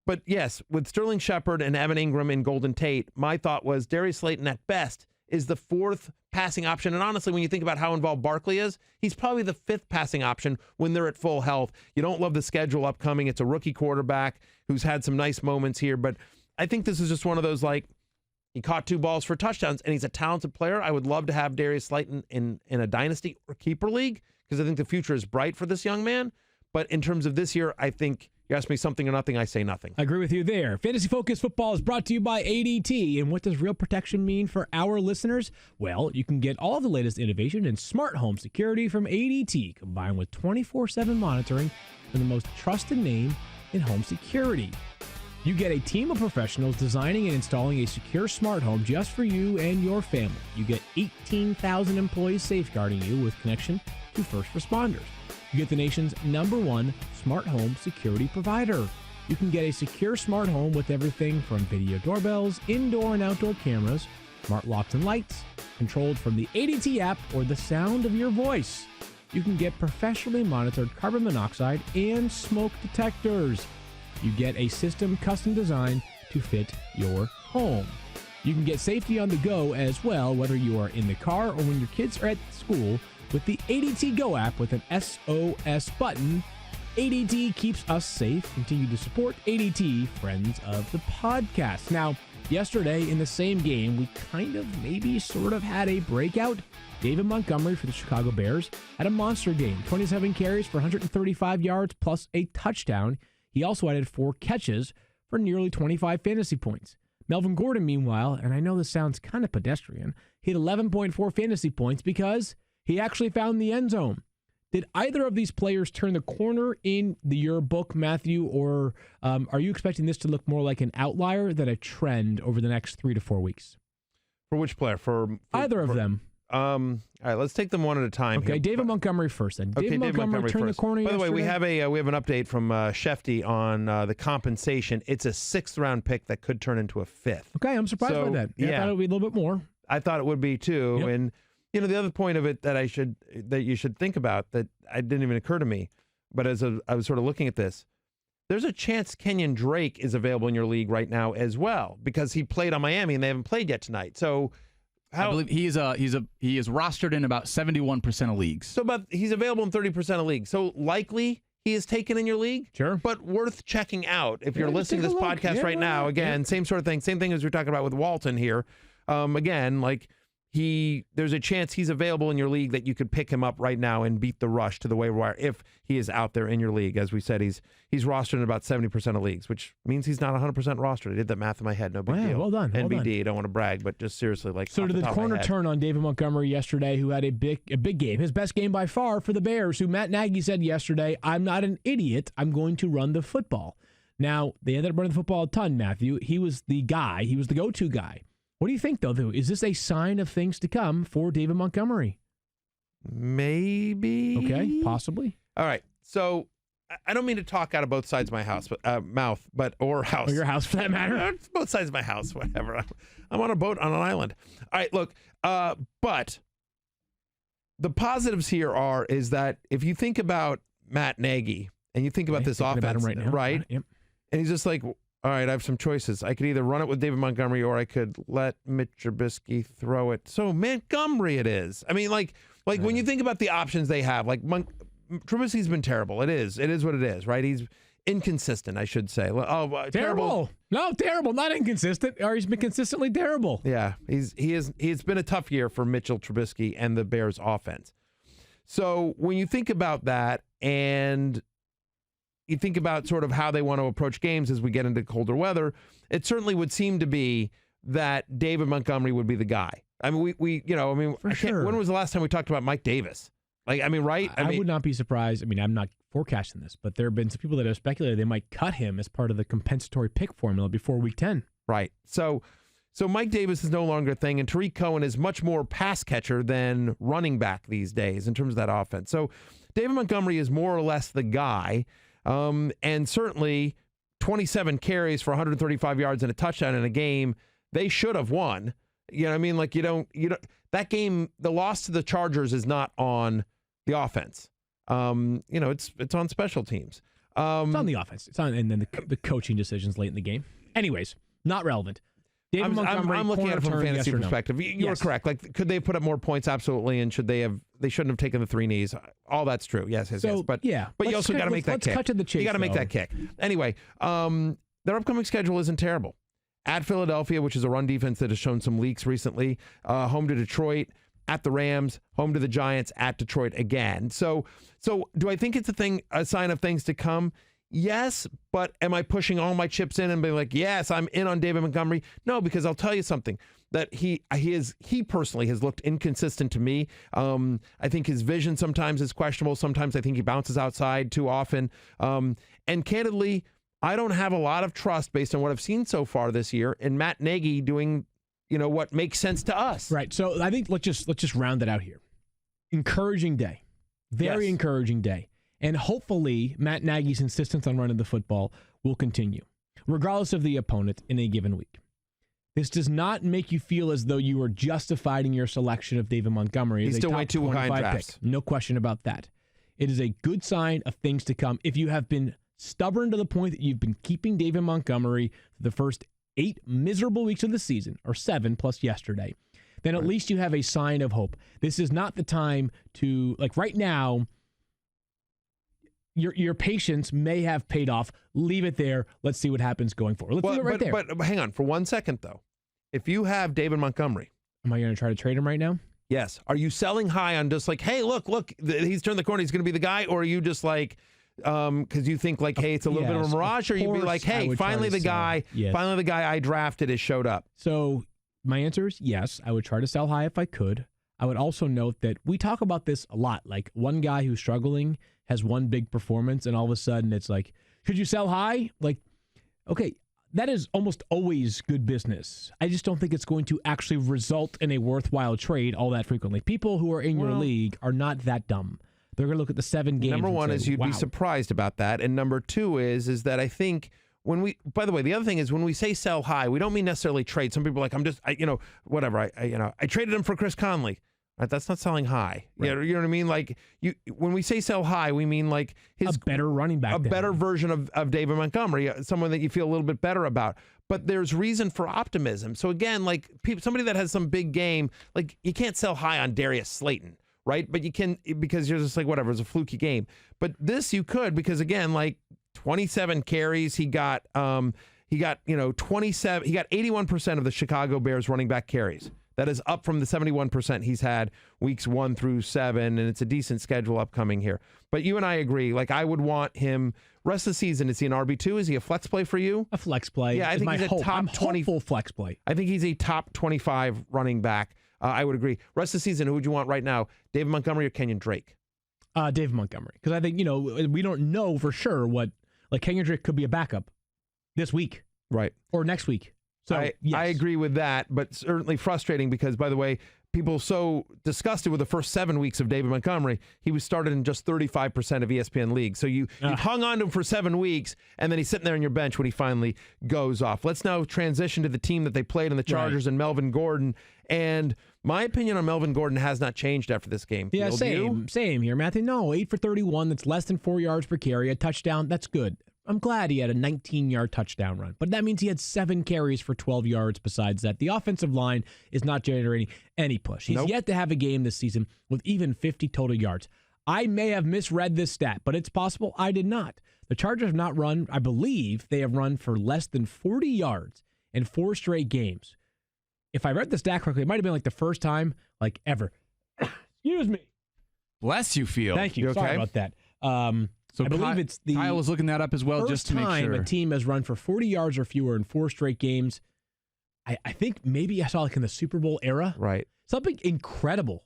But yes, with Sterling Shepard and Evan Ingram and Golden Tate, my thought was Darius Slayton at best is the 4th passing option. And honestly, when you think about how involved Barkley is, he's probably the 5th passing option when they're at full health. You don't love the schedule upcoming. It's a rookie quarterback who's had some nice moments here. But I think this is just one of those, like, he caught 2 balls for touchdowns, and he's a talented player. I would love to have Darius Slayton in a dynasty or keeper league because I think the future is bright for this young man. But in terms of this year, I think you ask me something or nothing, I say nothing. I agree with you there. Fantasy Focus Football is brought to you by ADT. And what does real protection mean for our listeners? Well, you can get all the latest innovation in smart home security from ADT, combined with 24/7 monitoring from the most trusted name in home security. You get a team of professionals designing and installing a secure smart home just for you and your family. You get 18,000 employees safeguarding you with connection to first responders. You get the nation's #1 smart home security provider. You can get a secure smart home with everything from video doorbells, indoor and outdoor cameras, smart locks and lights, controlled from the ADT app or the sound of your voice. You can get professionally monitored carbon monoxide and smoke detectors. You get a system custom designed to fit your home. You can get safety on the go as well, whether you are in the car or when your kids are at school, with the ADT Go app with an SOS button. ADT keeps us safe. Continue to support ADT, friends of the podcast. Now, yesterday in the same game, we kind of sort of had a breakout. David Montgomery for the Chicago Bears had a monster game, 27 carries for 135 yards plus a touchdown. He also added 4 catches for nearly 25 fantasy points. Melvin Gordon, meanwhile, and I know this sounds kind of pedestrian, hit 11.4 fantasy points because he actually found the end zone. Did either of these players turn the corner in your book, Matthew, or are you expecting this to look more like an outlier than a trend over the next 3 to 4 weeks? For which player? For either of them. All right, let's take them one at a time. Okay, here. David Montgomery first. Then. Okay, David Montgomery turned first. the corner. By the way, we yesterday. have an update from Shefty on the compensation. It's a 6th-round pick that could turn into a 5th. Okay, I'm surprised by that. I thought it would be a little bit more. I thought it would be too. Yep. And the other point of it that you should think about that I didn't even occur to me, but as I was sort of looking at this, there's a chance Kenyan Drake is available in your league right now as well because he played on Miami and they haven't played yet tonight. So. I believe he is rostered in about 71% of leagues. So, but he's available in 30% of leagues. So likely he is taken in your league. Sure. But worth checking out if you're listening to this podcast right now. Again, same sort of thing. Same thing as we're talking about with Walton here. Again, like there's a chance he's available in your league that you could pick him up right now and beat the rush to the waiver wire if he is out there in your league. As we said, he's rostered in about 70% of leagues, which means he's not 100% rostered. I did that math in my head. No big deal. Well done. NBD. Don't want to brag, but just seriously, like. So did the corner turn on David Montgomery yesterday, who had a big game, his best game by far for the Bears, who Matt Nagy said yesterday, "I'm not an idiot. I'm going to run the football." Now, they ended up running the football a ton, Matthew. He was the guy. He was the go-to guy. What do you think, though? Is this a sign of things to come for David Montgomery? Maybe. Okay, possibly. All right. So I don't mean to talk out of both sides of my house, mouth, or house. Or your house, for that matter. It's both sides of my house, whatever. I'm on a boat on an island. All right, look. But the positives here is that if you think about Matt Nagy and you think about this offense, about him right now. Right? Yep. And he's just like, all right, I have some choices. I could either run it with David Montgomery or I could let Mitch Trubisky throw it. So Montgomery it is. I mean, like when you think about the options they have, like Trubisky's been terrible. It is what it is, right? He's inconsistent, I should say. Oh, terrible. No, terrible. Not inconsistent. Or he's been consistently terrible. Yeah, he's been a tough year for Mitchell Trubisky and the Bears offense. So when you think about that and you think about sort of how they want to approach games as we get into colder weather, it certainly would seem to be that David Montgomery would be the guy. I mean, For sure. When was the last time we talked about Mike Davis? Right? I would not be surprised. I mean, I'm not forecasting this, but there have been some people that have speculated they might cut him as part of the compensatory pick formula before week 10. Right. So Mike Davis is no longer a thing, and Tariq Cohen is much more pass catcher than running back these days in terms of that offense. So David Montgomery is more or less the guy. And certainly 27 carries for 135 yards and a touchdown in a game, they should have won. You know what I mean? Like that game, the loss to the Chargers is not on the offense. It's on special teams. It's on the offense. It's on, and then the coaching decisions late in the game. Anyways, not relevant. David Montgomery, I'm looking at it from a fantasy yes perspective. You're correct. Like, could they put up more points? Absolutely. And they shouldn't have taken the 3 knees. All that's true. Yes. But you also got to make that kick. Let's cut to the chase. You got to make that kick. Anyway, their upcoming schedule isn't terrible. At Philadelphia, which is a run defense that has shown some leaks recently. Home to Detroit. At the Rams. Home to the Giants. At Detroit again. So do I think it's a sign of things to come? Yes, but am I pushing all my chips in and being like, yes, I'm in on David Montgomery? No, because I'll tell you something, that he personally has looked inconsistent to me. I think his vision sometimes is questionable. Sometimes I think he bounces outside too often. And candidly, I don't have a lot of trust based on what I've seen so far this year in Matt Nagy doing, what makes sense to us. Right. So I think let's just round it out here. Encouraging day. Very encouraging day. And hopefully, Matt Nagy's insistence on running the football will continue, regardless of the opponent in a given week. This does not make you feel as though you are justified in your selection of David Montgomery. He's still way too high in drafts. Pick. No question about that. It is a good sign of things to come. If you have been stubborn to the point that you've been keeping David Montgomery for the first 8 miserable weeks of the season, or 7 plus yesterday, then at least you have a sign of hope. This is not the time to, like right now, Your patience may have paid off. Leave it there. Let's see what happens going forward. Let's leave it right there. But hang on for 1 second, though. If you have David Montgomery. Am I going to try to trade him right now? Yes. Are you selling high on just like, hey, look, he's turned the corner. He's going to be the guy? Or are you just like, because you think like, hey, it's a little bit of a mirage? Or you'd be like, hey, finally the guy I drafted has showed up. So my answer is yes. I would try to sell high if I could. I would also note that we talk about this a lot. Like one guy who's struggling has one big performance, and all of a sudden it's like, should you sell high? Like, okay, that is almost always good business. I just don't think it's going to actually result in a worthwhile trade all that frequently. People who are in your league are not that dumb. They're going to look at the 7 games. Number one say, is you'd be surprised about that. And number 2 is that I think by the way, the other thing is when we say sell high, we don't mean necessarily trade. Some people are like, whatever. I traded him for Chris Conley. Right, that's not selling high. Right. You know what I mean? Like when we say sell high, we mean like a better running back, better version of David Montgomery, someone that you feel a little bit better about. But there's reason for optimism. So again, like somebody that has some big game, like you can't sell high on Darius Slayton, right? But you can because you're just like whatever, it's a fluky game. But this you could because again, like 27 carries, he got 27, he got 81% of the Chicago Bears running back carries. That is up from the 71% he's had weeks 1 through 7, and it's a decent schedule upcoming here. But you and I agree. Like, I would want him rest of the season. Is he an RB2? Is he a flex play for you? A flex play. Yeah, I think he's a top 20 full flex play. I think he's a top 25 running back. I would agree. Rest of the season, who would you want right now? David Montgomery or Kenyan Drake? David Montgomery. Because I think, we don't know for sure what, like Kenyan Drake could be a backup this week. Right. Or next week. So, I agree with that, but certainly frustrating because, by the way, people are so disgusted with the first 7 weeks of David Montgomery. He was started in just 35% of ESPN leagues. So you hung on to him for 7 weeks, and then he's sitting there on your bench when he finally goes off. Let's now transition to the team that they played in the Chargers and Melvin Gordon. And my opinion on Melvin Gordon has not changed after this game. Yeah, same here, Matthew. No, 8 for 31. That's less than 4 yards per carry. A touchdown. That's good. I'm glad he had a 19-yard touchdown run, but that means he had 7 carries for 12 yards besides that. The offensive line is not generating any push. He's yet to have a game this season with even 50 total yards. I may have misread this stat, but it's possible I did not. The Chargers have not run, I believe they have run for less than 40 yards in 4 straight games. If I read the stat correctly, it might have been like the first time like ever. Excuse me. Bless you, Field. Thank you. Sorry about that. So I believe it's the Kyle was looking that up as well just to make sure. First time a team has run for 40 yards or fewer in 4 straight games. I think maybe I saw like in the Super Bowl era. Right. Something incredible.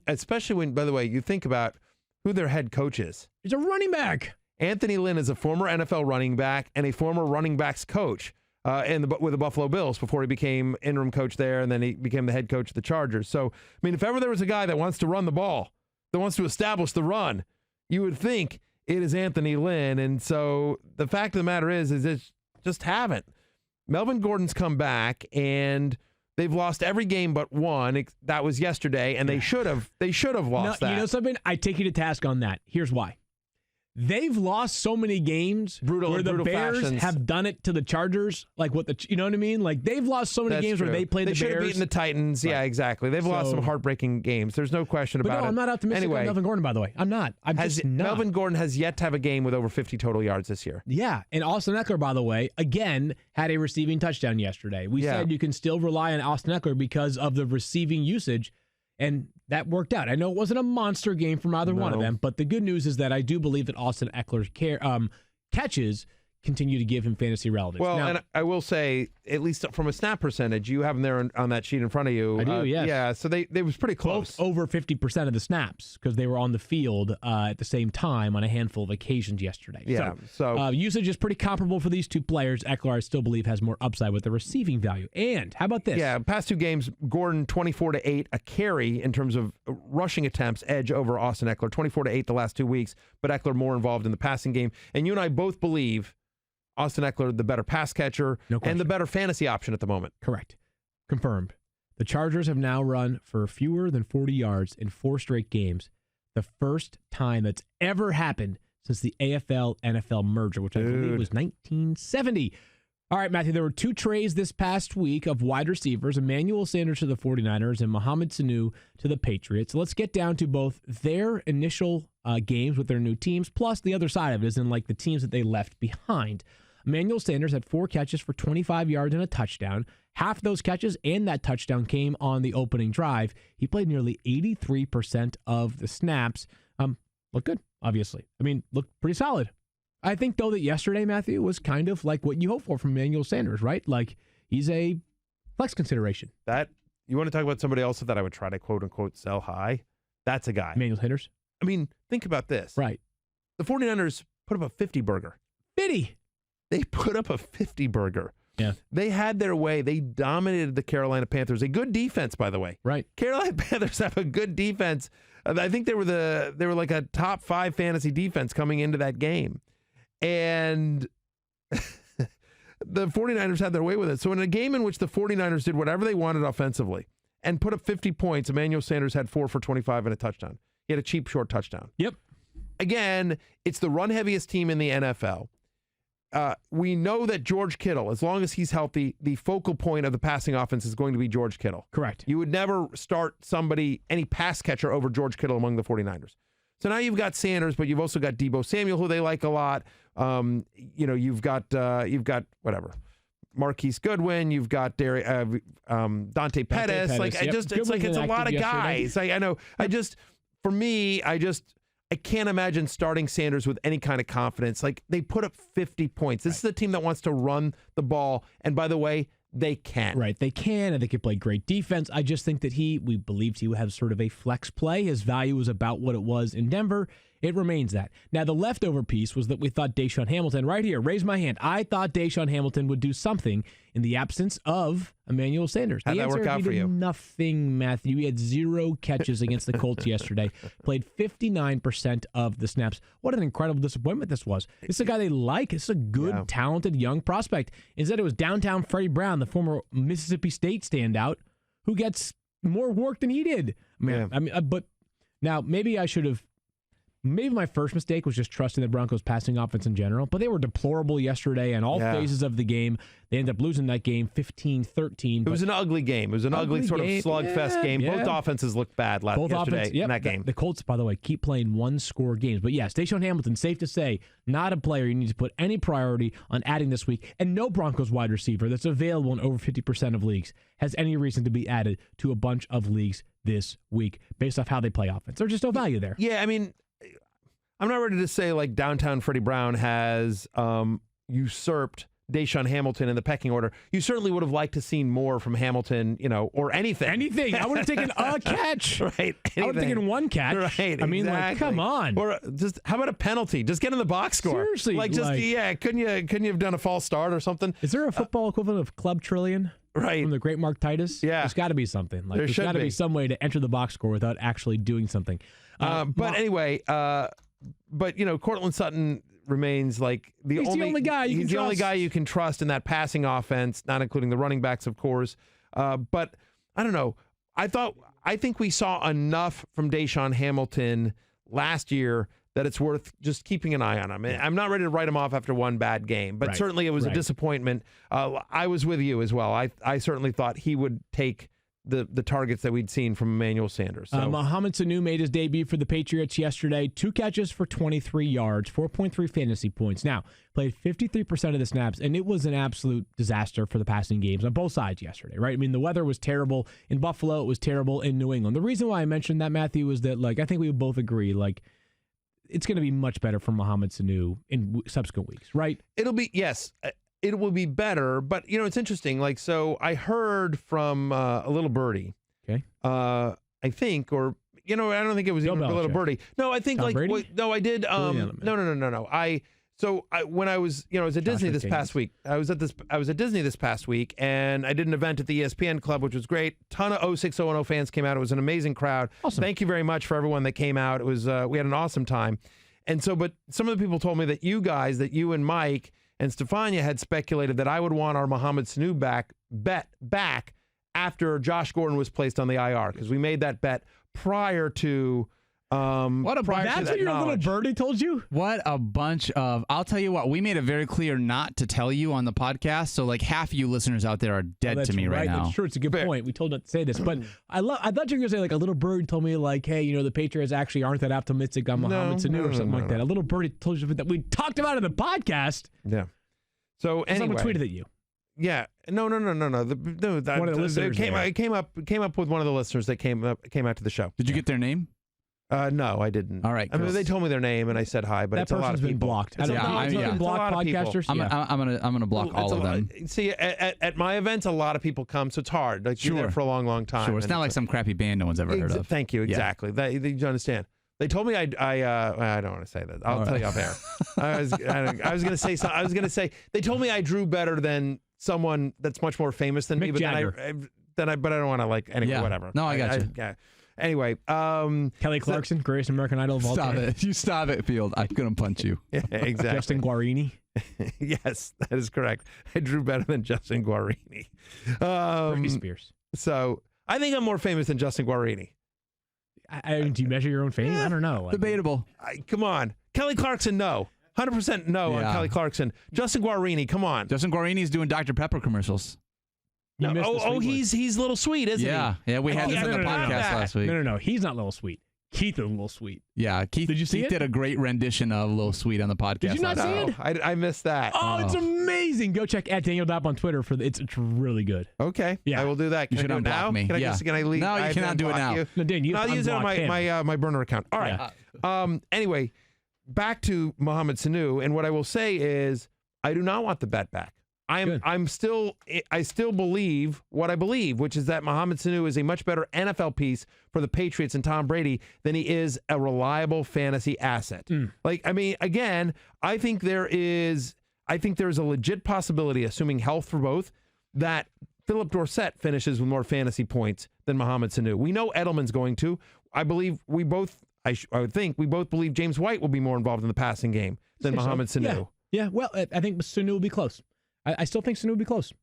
Especially when, by the way, you think about who their head coach is. He's a running back. Anthony Lynn is a former NFL running back and a former running backs coach with the Buffalo Bills before he became interim coach there, and then he became the head coach of the Chargers. So, I mean, if ever there was a guy that wants to run the ball, that wants to establish the run, you would think it is Anthony Lynn. And so the fact of the matter is it just haven't. Melvin Gordon's come back, and they've lost every game but one. That was yesterday, and they should have lost that. You know something? I take you to task on that. Here's why. they've lost so many games where the Bears fashions. have done it to the Chargers, like you know what I mean? Like they've lost so many games where they played the Bears. They should have beaten the Titans. Right. Yeah, exactly. They've lost some heartbreaking games. There's no question about it. But I'm not optimistic on Melvin Gordon, by the way. I'm not. I'm just not. Melvin Gordon has yet to have a game with over 50 total yards this year. Yeah, and Austin Eckler, by the way, again, had a receiving touchdown yesterday. We said you can still rely on Austin Eckler because of the receiving usage, and that worked out. I know it wasn't a monster game from either one of them, but the good news is that I do believe that Austin Eckler's catches continue to give him fantasy relevance. Well, now, and I will say, at least from a snap percentage, you have them there on that sheet in front of you. I do, yes. Yeah, so they was pretty close. Both over 50% of the snaps because they were on the field at the same time on a handful of occasions yesterday. Yeah, so usage is pretty comparable for these two players. Eckler, I still believe, has more upside with the receiving value. And how about this? Yeah, past two games, Gordon 24-8, a carry in terms of rushing attempts, edge over Austin Eckler, 24-8 the last 2 weeks, but Eckler more involved in the passing game. And you and I both believe Austin Eckler, the better pass catcher and the better fantasy option at the moment. Correct. Confirmed. The Chargers have now run for fewer than 40 yards in 4 straight games. The first time that's ever happened since the AFL-NFL merger, which I believe was 1970. All right, Matthew, there were 2 trades this past week of wide receivers, Emmanuel Sanders to the 49ers and Mohamed Sanu to the Patriots. Let's get down to both their initial games with their new teams, plus the other side of it is in like the teams that they left behind. Emmanuel Sanders had 4 catches for 25 yards and a touchdown. Half those catches and that touchdown came on the opening drive. He played nearly 83% of the snaps. Looked good, obviously. I mean, looked pretty solid. I think, though, that yesterday, Matthew, was kind of like what you hope for from Emmanuel Sanders, right? Like, he's a flex consideration. You want to talk about somebody else that I would try to quote-unquote sell high? That's a guy. Emmanuel Sanders? I mean, think about this. Right. The 49ers put up a 50-burger. 50! They put up a 50-burger. Yeah. They had their way. They dominated the Carolina Panthers. A good defense, by the way. Right. Carolina Panthers have a good defense. I think they were like a top 5 fantasy defense coming into that game. And the 49ers had their way with it. So in a game in which the 49ers did whatever they wanted offensively and put up 50 points, Emmanuel Sanders had 4 for 25 and a touchdown. He had a cheap, short touchdown. Yep. Again, it's the run-heaviest team in the NFL. We know that George Kittle, as long as he's healthy, the focal point of the passing offense is going to be George Kittle. Correct. You would never start any pass catcher over George Kittle among the 49ers. So now you've got Sanders, but you've also got Deebo Samuel, who they like a lot. You've got whatever, Marquise Goodwin. You've got Dante Pettis. It's a lot of guys. I know. I can't imagine starting Sanders with any kind of confidence. Like, they put up 50 points. This is a team that wants to run the ball. And by the way, they can. Right, they can, and they can play great defense. I just think that we believed he would have sort of a flex play. His value was about what it was in Denver. It remains that. Now, the leftover piece was that we thought Deshaun Hamilton, right here, raise my hand. I thought Deshaun Hamilton would do something in the absence of Emmanuel Sanders. How'd that work out for you? Nothing, Matthew. He had 0 catches against the Colts yesterday. Played 59% of the snaps. What an incredible disappointment this was. This is a guy they like. This is a good, talented, young prospect. Instead, it was downtown Freddie Brown, the former Mississippi State standout, who gets more work than he did. But now maybe I should have. Maybe my first mistake was just trusting the Broncos' passing offense in general, but they were deplorable yesterday in all phases of the game. They ended up losing that game 15-13. It was an ugly game. It was an ugly sort of slugfest game. Both offenses looked bad yesterday in that game. The Colts, by the way, keep playing 1-score games. But yes, Deshaun Hamilton, safe to say, not a player you need to put any priority on adding this week. And no Broncos wide receiver that's available in over 50% of leagues has any reason to be added to a bunch of leagues this week based off how they play offense. There's just no value there. Yeah, I mean, I'm not ready to say like downtown Freddie Brown has usurped Deshaun Hamilton in the pecking order. You certainly would have liked to seen more from Hamilton, or anything. Anything. I would have taken a catch. Right. Anything. I would have taken 1 catch. Right. I mean, exactly. like, come on. Or just how about a penalty? Just get in the box score. Seriously. Couldn't you have done a false start or something? Is there a football equivalent of Club Trillion? Right. From the great Mark Titus? Yeah. There's got to be something. Like, there's got to be some way to enter the box score without actually doing something. But Cortland Sutton remains like he's the only guy you can trust. The only guy you can trust in that passing offense, not including the running backs, of course. But I don't know. I think we saw enough from Deshaun Hamilton last year that it's worth just keeping an eye on him. I'm not ready to write him off after one bad game, but certainly it was a disappointment. I was with you as well. I certainly thought he would take the targets that we'd seen from Emmanuel Sanders. So. Mohamed Sanu made his debut for the Patriots yesterday. 2 catches for 23 yards, 4.3 fantasy points. Now, played 53% of the snaps, and it was an absolute disaster for the passing games on both sides yesterday, right? I mean, the weather was terrible in Buffalo. It was terrible in New England. The reason why I mentioned that, Matthew, is that, I think we would both agree, it's going to be much better for Mohamed Sanu in subsequent weeks, right? It'll be, yes. It will be better, but it's interesting. So I heard from a little birdie. Okay. I think, or I don't think it was even a little birdie. No, I think Tom Brady? no, I did. No. When I was, I was at Disney this past week. I was at Disney this past week, and I did an event at the ESPN Club, which was great. Ton of 06-0 fans came out. It was an amazing crowd. Awesome. Thank you very much for everyone that came out. It was we had an awesome time. And so, but some of the people told me that you and Mike and Stephania had speculated that I would want our Mohamed Sanu bet back after Josh Gordon was placed on the IR, because we made that bet prior to what a bunch! That's what your little birdie told you? What a bunch of... I'll tell you what, we made it very clear not to tell you on the podcast, so half of you listeners out there are dead to me right now. That's true. It's a good point. We told not to say this, but I thought you were going to say a little bird told me hey, the Patriots actually aren't that optimistic on Mohamed Sanu or something like that. A little birdie told you that we talked about it in the podcast. Yeah. So anyway, someone tweeted at you. Yeah. No. One of the listeners I came up with one of the listeners that came out to the show. Did you get their name? No, I didn't. All right. I mean, they told me their name and I said hi, but that it's a lot of people. Been blocked. It's been blocked podcasters. I'm gonna block all of them. See, at my events, a lot of people come, so it's hard. You're there for a long, long time. Sure, it's not like some crappy band no one's ever heard of. Thank you. Exactly. You understand. They told me I don't want to say that. I'll tell you off air. I was going to say something. I was going to say they told me I drew better than someone that's much more famous than me, but but I don't want to anyway. Whatever. No, I got you. Yeah. Anyway, Kelly Clarkson, greatest American Idol of all time. Stop it! You stop it, Field. I'm gonna punch you. Yeah, exactly. Justin Guarini. Yes, that is correct. I drew better than Justin Guarini. Britney Spears. So I think I'm more famous than Justin Guarini. Do you measure your own fame? I don't know. Debatable. Come on, Kelly Clarkson. No, 100% no on Kelly Clarkson. Justin Guarini. Come on. Justin Guarini's doing Dr. Pepper commercials. No, he's Little Sweet, isn't he? Yeah, we had this on the podcast last week. No. He's not Little Sweet. Keith is Little Sweet. Yeah, Keith. Did you see Keith did a great rendition of Little Sweet on the podcast. Did you not see it? I missed that. Oh, it's amazing. Go check @DanielDopp on Twitter for it's really good. Okay, yeah, I will do that. Can you I do it now? Me. Can I leave? No, you cannot do it now. No, Dan, I'll use it on my burner account. All right. Yeah. Anyway, back to Mohamed Sanu, and what I will say is I do not want the bet back. I still believe what I believe, which is that Mohamed Sanu is a much better NFL piece for the Patriots and Tom Brady than he is a reliable fantasy asset. Again, I think there is a legit possibility, assuming health for both, that Philip Dorsett finishes with more fantasy points than Mohamed Sanu. We know Edelman's going to. I would think we both believe James White will be more involved in the passing game than Mohamed Sanu. Yeah, well, I think Sanu will be close. I still think Sanu will be close.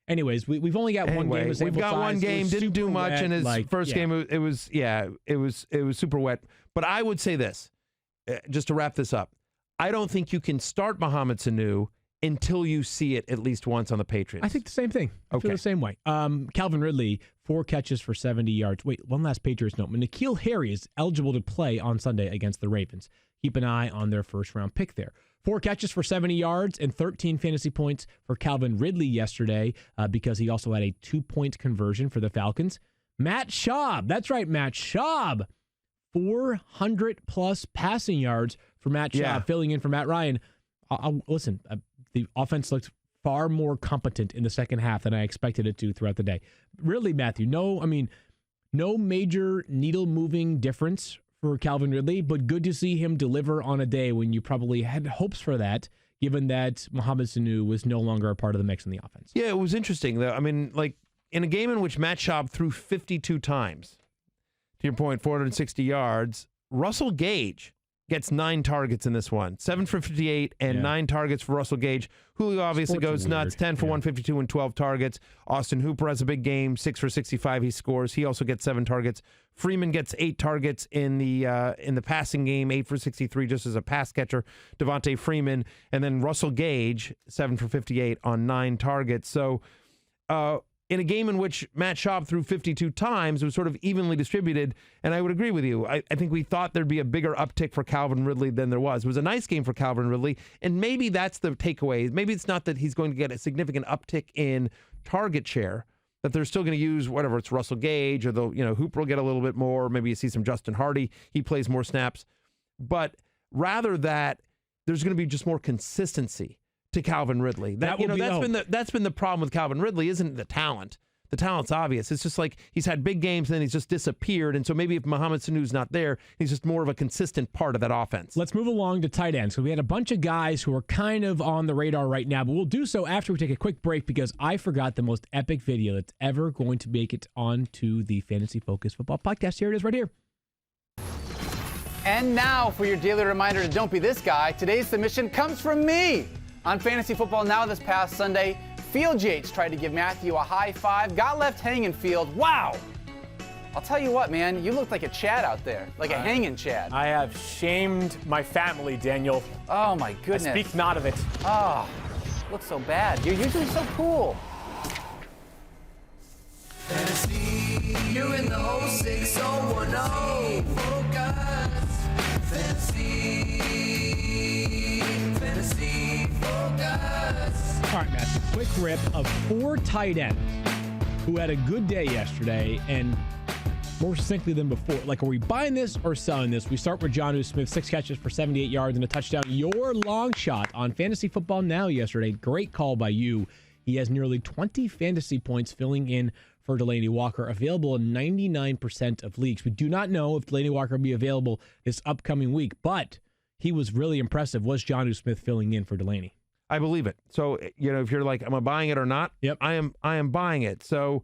Anyways, we've only got one game. We've got one game. Didn't do much in his first game. It was super wet. But I would say this, just to wrap this up. I don't think you can start Mohamed Sanu until you see it at least once on the Patriots. I think the same thing. I feel the same way. Calvin Ridley, 4 catches for 70 yards. Wait, one last Patriots note. N'Keal Harry is eligible to play on Sunday against the Ravens. Keep an eye on their first-round pick there. 4 catches for 70 yards and 13 fantasy points for Calvin Ridley yesterday because he also had a 2-point conversion for the Falcons. Matt Schaub. That's right, Matt Schaub. 400-plus passing yards for Matt Schaub, filling in for Matt Ryan. Listen, the offense looked far more competent in the second half than I expected it to throughout the day. Really, Matthew, no major needle-moving difference for Calvin Ridley, but good to see him deliver on a day when you probably had hopes for that, given that Mohamed Sanu was no longer a part of the mix in the offense. Yeah, it was interesting, though. In a game in which Matt Schaub threw 52 times, to your point, 460 yards, Russell Gage gets 9 targets in this one. 7 for 58 and 9 targets for Russell Gage. Julio obviously Sports goes are nuts, weird. 10 for 152 and 12 targets. Austin Hooper has a big game, 6 for 65 he scores. He also gets 7 targets. Freeman gets 8 targets in the passing game, 8 for 63 just as a pass catcher. Devontae Freeman. And then Russell Gage, 7 for 58 on 9 targets. So in a game in which Matt Schaub threw 52 times, it was sort of evenly distributed, and I would agree with you. I think we thought there'd be a bigger uptick for Calvin Ridley than there was. It was a nice game for Calvin Ridley, and maybe that's the takeaway. Maybe it's not that he's going to get a significant uptick in target share, that they're still going to use whatever, it's Russell Gage, or Hooper will get a little bit more. Maybe you see some Justin Hardy. He plays more snaps. But rather that there's going to be just more consistency to Calvin Ridley. That's been the problem with Calvin Ridley, isn't the talent. The talent's obvious. It's just like he's had big games and then he's just disappeared. And so maybe if Mohamed Sanu's not there, he's just more of a consistent part of that offense. Let's move along to tight ends. So we had a bunch of guys who are kind of on the radar right now, but we'll do so after we take a quick break because I forgot the most epic video that's ever going to make it onto the Fantasy Focus Football Podcast. Here it is right here. And now for your daily reminder to don't be this guy. Today's submission comes from me. On Fantasy Football Now this past Sunday, Field Yates tried to give Matthew a high five, got left hanging Field. Wow! I'll tell you what, man, you look like a Chad out there, like a hanging Chad. I have shamed my family, Daniel. Oh my goodness. I speak not of it. Oh, looks so bad. You're usually so cool. Fantasy, you in the whole 6010. Focus. Fantasy, focus. All right, Matthew, quick rip of 4 tight ends who had a good day yesterday and more succinctly than before. Like, are we buying this or selling this? We start with Jonnu Smith, 6 catches for 78 yards and a touchdown. Your long shot on Fantasy Football Now yesterday. Great call by you. He has nearly 20 fantasy points filling in for Delanie Walker, available in 99% of leagues. We do not know if Delanie Walker will be available this upcoming week, but he was really impressive. Was Jonnu Smith filling in for Delanie? I believe it. So, if you're like, am I buying it or not? Yep. I am buying it. So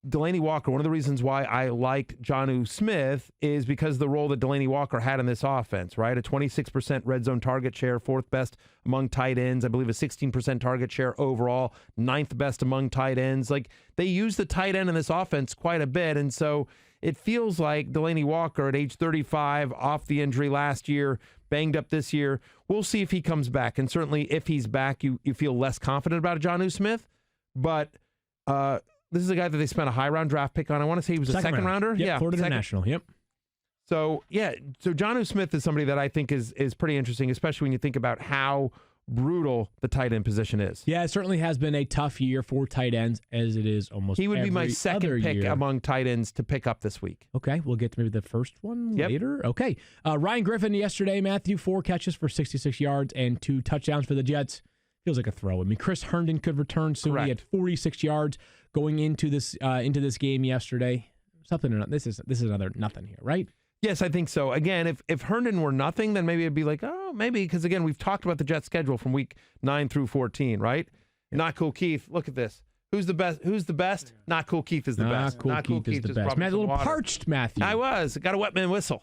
Delanie Walker, one of the reasons why I liked Jonnu Smith is because the role that Delanie Walker had in this offense, right? A 26% red zone target share, 4th best among tight ends. I believe a 16% target share overall, 9th best among tight ends. Like, they use the tight end in this offense quite a bit. And so it feels like Delanie Walker at age 35, off the injury last year, banged up this year. We'll see if he comes back. And certainly if he's back, you feel less confident about Jonnu Smith. But this is a guy that they spent a high round draft pick on. I want to say he was a second rounder. Yep, Yeah, Florida International. Yep. So Jonnu Smith is somebody that I think is pretty interesting, especially when you think about how brutal the tight end position is. Yeah, it certainly has been a tough year for tight ends, as it is almost He would be my every second other pick year. among tight ends to pick up this week. Okay, we'll get to maybe the first one Yep. later. Okay. Ryan Griffin yesterday, Matthew, 4 catches for 66 yards and 2 touchdowns for the Jets. Feels like a throw. I mean, Chris Herndon could return soon. Correct. He had 46 yards going into this game yesterday. Something or not. This is another nothing here, right? Yes, I think so. Again, if Herndon were nothing, then maybe it'd be like, oh, maybe, because again, we've talked about the Jets schedule from week 9 through 14, right? Yep. Not Cool Keith. Look at this. Who's the best? Not Cool Keith is the best. Not Cool Keith is the best. Matt, a little parched, Matthew. I was. Got a wet man whistle.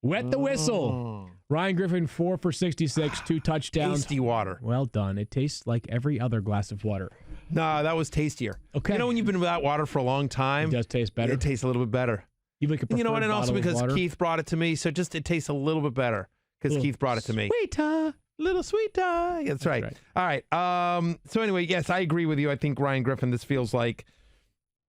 Wet the whistle. Ryan Griffin, 4 for 66, 2 touchdowns. Tasty water. Well done. It tastes like every other glass of water. No, that was tastier. Okay. You know when you've been without water for a long time? It does taste better. It tastes a little bit better. You know what? And also because Keith brought it to me, so just it tastes a little bit better because Keith brought it to me. Sweeter, little sweeter. Yeah, that's right. All right. So anyway, yes, I agree with you. I think Ryan Griffin. This feels like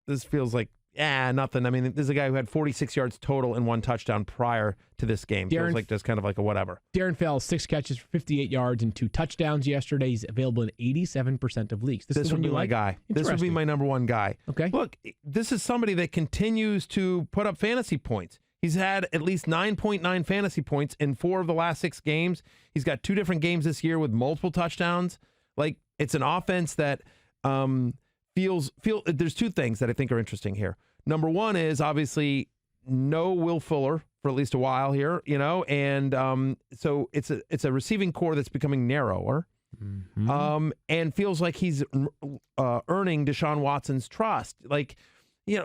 nothing. I mean, this is a guy who had 46 yards total and 1 touchdown prior to this game. Feels like just kind of like a whatever. Darren Fell, 6 catches for 58 yards and 2 touchdowns yesterday. He's available in 87% of leagues. This would be my guy. This would be my number 1 guy. Okay. Look, this is somebody that continues to put up fantasy points. He's had at least 9.9 fantasy points in 4 of the last 6 games. He's got 2 different games this year with multiple touchdowns. Like, it's an offense that there's 2 things that I think are interesting here. Number 1 is obviously no Will Fuller for at least a while here, and so it's a receiving core that's becoming narrower, and feels like he's earning Deshaun Watson's trust. Like,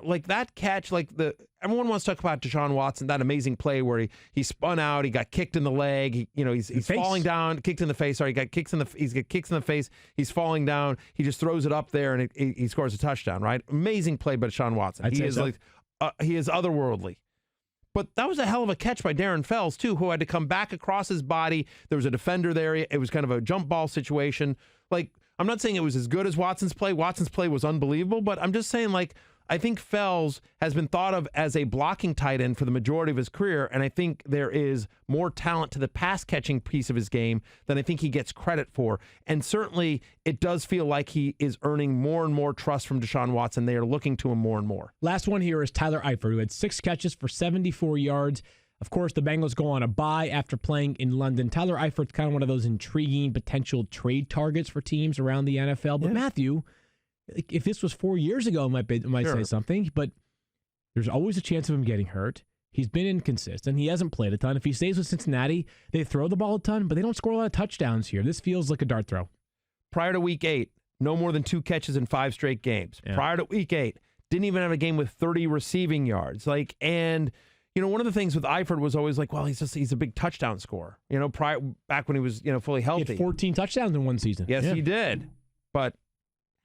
like that catch, everyone wants to talk about Deshaun Watson, that amazing play where he spun out, he got kicked in the leg, he's falling down, kicked in the face. Sorry, he's got kicks in the face. He's falling down. He just throws it up there and he scores a touchdown. Right, amazing play by Deshaun Watson. He is otherworldly. But that was a hell of a catch by Darren Fells too, who had to come back across his body. There was a defender there. It was kind of a jump ball situation. I'm not saying it was as good as Watson's play. Watson's play was unbelievable, but I'm just saying I think Fells has been thought of as a blocking tight end for the majority of his career, and I think there is more talent to the pass-catching piece of his game than I think he gets credit for. And certainly, it does feel like he is earning more and more trust from Deshaun Watson. They are looking to him more and more. Last one here is Tyler Eifert, who had 6 catches for 74 yards. Of course, the Bengals go on a bye after playing in London. Tyler Eifert's kind of one of those intriguing potential trade targets for teams around the NFL. But Matthew, if this was 4 years ago, it might say something, but there's always a chance of him getting hurt. He's been inconsistent. He hasn't played a ton. If he stays with Cincinnati, they throw the ball a ton, but they don't score a lot of touchdowns here. This feels like a dart throw. Prior to Week 8, no more than 2 catches in 5 straight games. Yeah. Prior to Week 8, didn't even have a game with 30 receiving yards. One of the things with Eifert was always he's a big touchdown scorer. Back when he was fully healthy. He had 14 touchdowns in one season. Yes, he did. But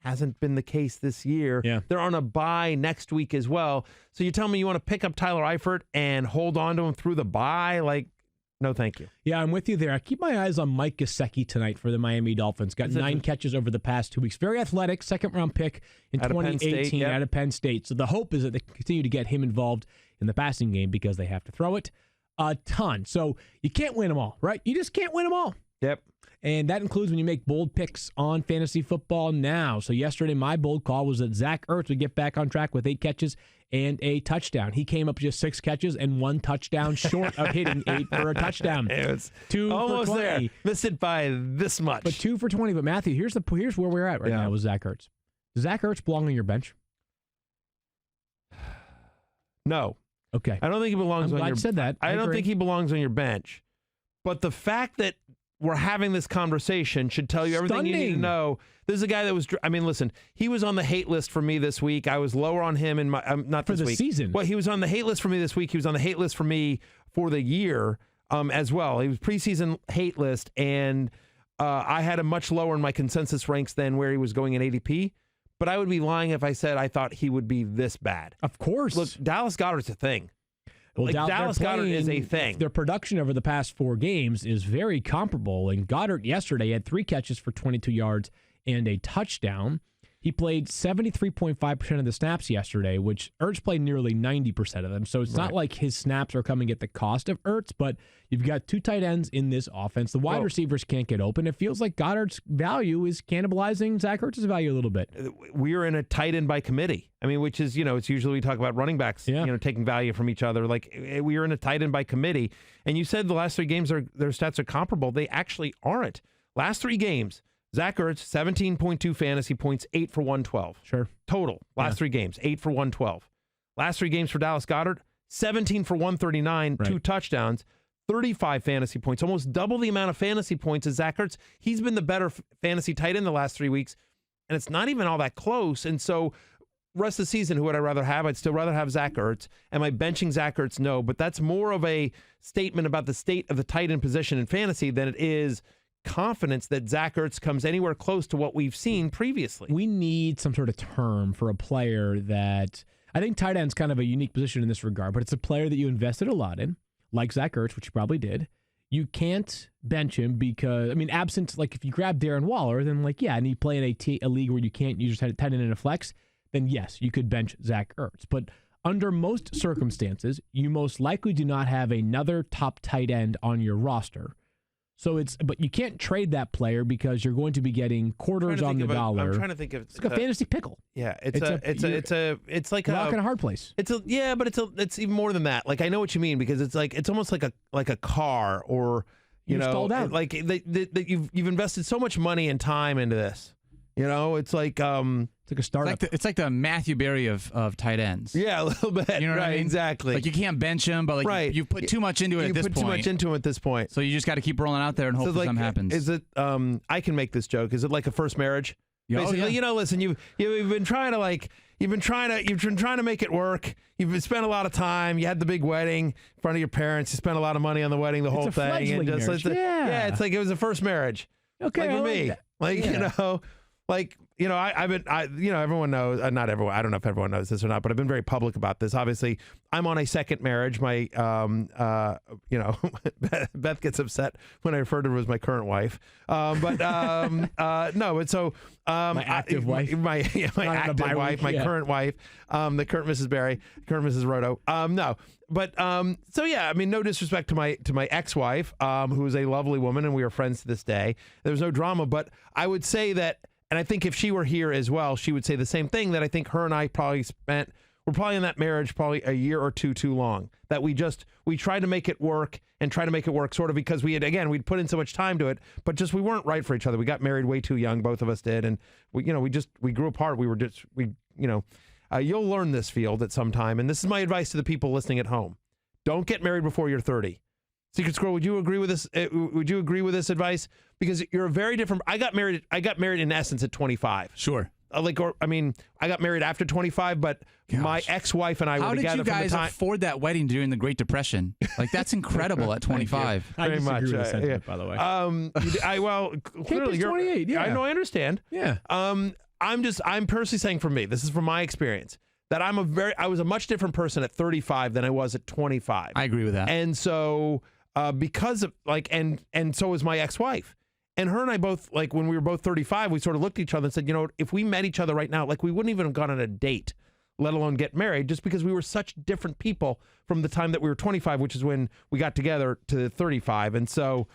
hasn't been the case this year. Yeah. They're on a bye next week as well. So you tell me you want to pick up Tyler Eifert and hold on to him through the bye? No, thank you. Yeah, I'm with you there. I keep my eyes on Mike Gesicki tonight for the Miami Dolphins. Got 9 catches over the past 2 weeks. Very athletic, second-round pick in 2018 out of Penn State. So the hope is that they continue to get him involved in the passing game because they have to throw it a ton. So you can't win them all, right? You just can't win them all. Yep. And that includes when you make bold picks on Fantasy Football Now. So yesterday, my bold call was that Zach Ertz would get back on track with 8 catches and a touchdown. He came up just 6 catches and 1 touchdown short of hitting 8 for a touchdown. It was 2 almost for 20. there. Missed it by this much. But 2 for 20. But Matthew, here's where we're at right now with Zach Ertz. Does Zach Ertz belong on your bench? No. Okay. I don't think he belongs on your bench. I said that. I don't think he belongs on your bench. But the fact that we're having this conversation should tell you everything you need to know. This is a guy that was, listen, he was on the hate list for me this week. I was lower on him in my, not this week. For the season. Well, he was on the hate list for me this week. He was on the hate list for me for the year as well. He was preseason hate list, and I had him much lower in my consensus ranks than where he was going in ADP. But I would be lying if I said I thought he would be this bad. Of course. Look, Dallas Goedert's a thing. Well, Dallas Goedert is a thing. Their production over the past 4 games is very comparable. And Goddard yesterday had 3 catches for 22 yards and a touchdown. He played 73.5% of the snaps yesterday, which Ertz played nearly 90% of them. So it's not like his snaps are coming at the cost of Ertz, but you've got 2 tight ends in this offense. The wide receivers can't get open. It feels like Goddard's value is cannibalizing Zach Ertz's value a little bit. We are in a tight end by committee. Which is, it's usually we talk about running backs, taking value from each other. We are in a tight end by committee. And you said the last 3 games, their stats are comparable. They actually aren't. Last 3 games, Zach Ertz, 17.2 fantasy points, 8 for 112. Sure. Total. Last 3 games, 8 for 112. Last 3 games for Dallas Goedert, 17 for 139, 2 touchdowns, 35 fantasy points, almost double the amount of fantasy points as Zach Ertz. He's been the better fantasy tight end the last 3 weeks, and it's not even all that close. And so rest of the season, who would I rather have? I'd still rather have Zach Ertz. Am I benching Zach Ertz? No, but that's more of a statement about the state of the tight end position in fantasy than it is confidence that Zach Ertz comes anywhere close to what we've seen previously. We need some sort of term for a player that, I think tight end's kind of a unique position in this regard, but it's a player that you invested a lot in, like Zach Ertz, which you probably did. You can't bench him because, absent, if you grab Darren Waller, then and you play in a league where you can't use your tight end in a flex, then yes, you could bench Zach Ertz. But under most circumstances, you most likely do not have another top tight end on your roster. So but you can't trade that player because you're going to be getting quarters on the dollar. I'm trying to think of it's like a fantasy pickle. Yeah, it's like rock and a hard place. But it's even more than that. I know what you mean because it's almost like a car or you're stalled out. You've invested so much money and time into this. It's like a startup. It's like the Matthew Berry of tight ends. Yeah, a little bit. You know what I mean? Exactly. You can't bench him, but you've put too much into it at this point. You put too much into it at this point. So you just got to keep rolling out there and hope something happens. Is it? I can make this joke. Is it like a first marriage? Basically, listen, you've been trying to make it work. You've been spent a lot of time. You had the big wedding in front of your parents. You spent a lot of money on the wedding, the whole thing. And just, it's like it was a first marriage. Okay, like for me, everyone knows. Not everyone. I don't know if everyone knows this or not, but I've been very public about this. Obviously, I'm on a second marriage. My, Beth gets upset when I refer to her as my current wife. My active wife, my active wife, my current wife, the current Mrs. Barry, current Mrs. Roto. No disrespect to my ex-wife, who is a lovely woman, and we are friends to this day. There's no drama, but I would say that. And I think if she were here as well, she would say the same thing, that I think her and I we're probably in that marriage probably a year or two too long. That we tried to make it work sort of because we'd put in so much time to it, but just we weren't right for each other. We got married way too young, both of us did, and we grew apart. You'll learn this field at some time, and this is my advice to the people listening at home. Don't get married before you're 30. Secret Squirrel, would you agree with this? Would you agree with this advice? Because you're a very different. I got married in essence at 25. Sure. I got married after 25, but my ex-wife and I were together. How did you guys afford that wedding during the Great Depression? Like, that's incrable at 25. I disagree with the sentiment, by the way. Clearly you're 28. Yeah. I know. I understand. Yeah. I'm personally saying, for me, this is from my experience, that I was a much different person at 35 than I was at 25. I agree with that. And so because of and so was my ex-wife. And her and I both, when we were both 35, we sort of looked at each other and said, if we met each other right now, we wouldn't even have gone on a date, let alone get married, just because we were such different people from the time that we were 25, which is when we got together, to 35. And so,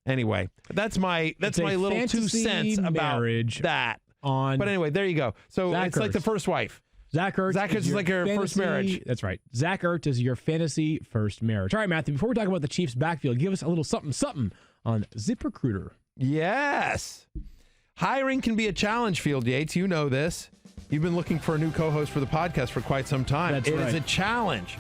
anyway, that's my little 2 cents about that. But anyway, there you go. So Zach it's like the first wife. Zach Ertz is like your first marriage. That's right. Zach Ertz is your fantasy first marriage. All right, Matthew, before we talk about the Chiefs' backfield, give us a little something on ZipRecruiter. Yes. Hiring can be a challenge, Field Yates. You know this. You've been looking for a new co-host for the podcast for quite some time. It is a challenge.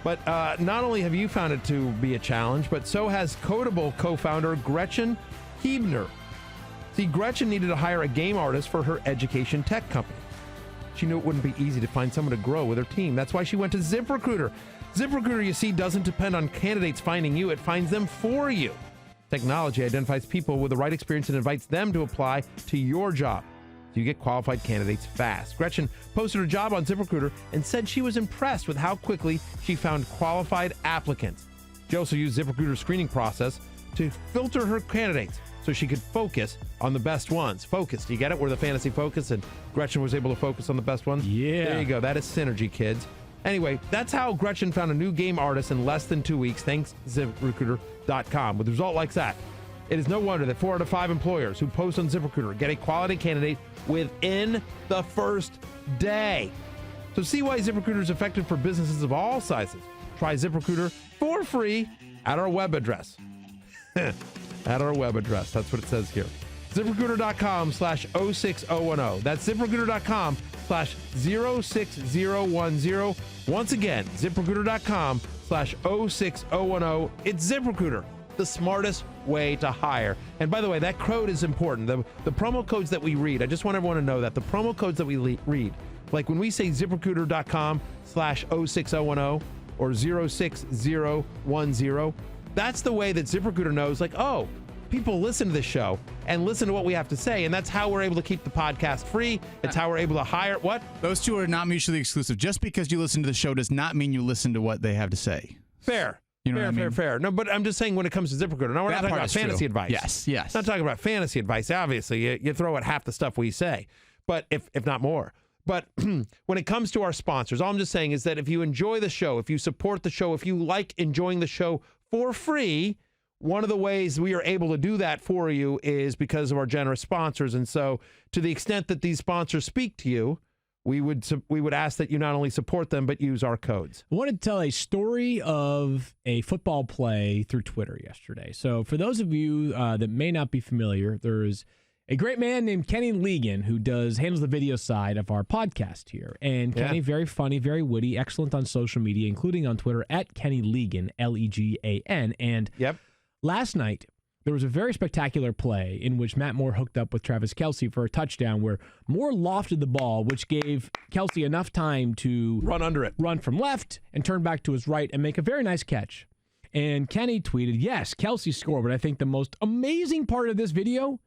But not only have you found it to be a challenge, but so has Codable co-founder Gretchen Hebner. See, Gretchen needed to hire a game artist for her education tech company. She knew it wouldn't be easy to find someone to grow with her team. That's why she went to ZipRecruiter. ZipRecruiter, you see, doesn't depend on candidates finding you. It finds them for you. Technology identifies people with the right experience and invites them to apply to your job. So you get qualified candidates fast. Gretchen posted her job on ZipRecruiter and said she was impressed with how quickly she found qualified applicants. She also used ZipRecruiter's screening process to filter her candidates so she could focus on the best ones. Focus. Do you get it? We're the fantasy focus, and Gretchen was able to focus on the best ones? Yeah. There you go. That is synergy, kids. Anyway, that's how Gretchen found a new game artist in less than 2 weeks, thanks to ZipRecruiter.com. With a result like that, it is no wonder that 4 out of 5 employers who post on ZipRecruiter get a quality candidate within the first day. So see why ZipRecruiter is effective for businesses of all sizes. Try ZipRecruiter for free at our web address. At our web address. That's what it says here. ZipRecruiter.com/06010. That's ZipRecruiter.com/06010. Once again, ZipRecruiter.com/06010. It's ZipRecruiter, the smartest way to hire. And by the way, that code is important. The promo codes that we read, I just want everyone to know that the promo codes that we read, like when we say ZipRecruiter.com/06010 or 06010, that's the way that ZipRecruiter knows, people listen to this show and listen to what we have to say, and that's how we're able to keep the podcast free. It's how we're able to hire. What? Those two are not mutually exclusive. Just because you listen to the show does not mean you listen to what they have to say. Fair. You know fair. No, but I'm just saying when it comes to ZipRecruiter. Now, we're not talking about fantasy advice. Yes. Not talking about fantasy advice. Obviously, you throw out half the stuff we say, but if not more. But when it comes to our sponsors, all I'm just saying is that if you enjoy the show, if you support the show, if you like enjoying the show for free, one of the ways we are able to do that for you is because of our generous sponsors. And so to the extent that these sponsors speak to you, we would ask that you not only support them, but use our codes. I wanted to tell a story of a football play through Twitter yesterday. So for those of you that may not be familiar, there's a great man named Kenny Legan who handles the video side of our podcast here. And Kenny, very funny, very witty, excellent on social media, including on Twitter at Kenny Legan, Legan. And last night there was a very spectacular play in which Matt Moore hooked up with Travis Kelce for a touchdown where Moore lofted the ball, which gave Kelce enough time to run under it, run from left and turn back to his right and make a very nice catch. And Kenny tweeted, yes, Kelce scored, but I think the most amazing part of this video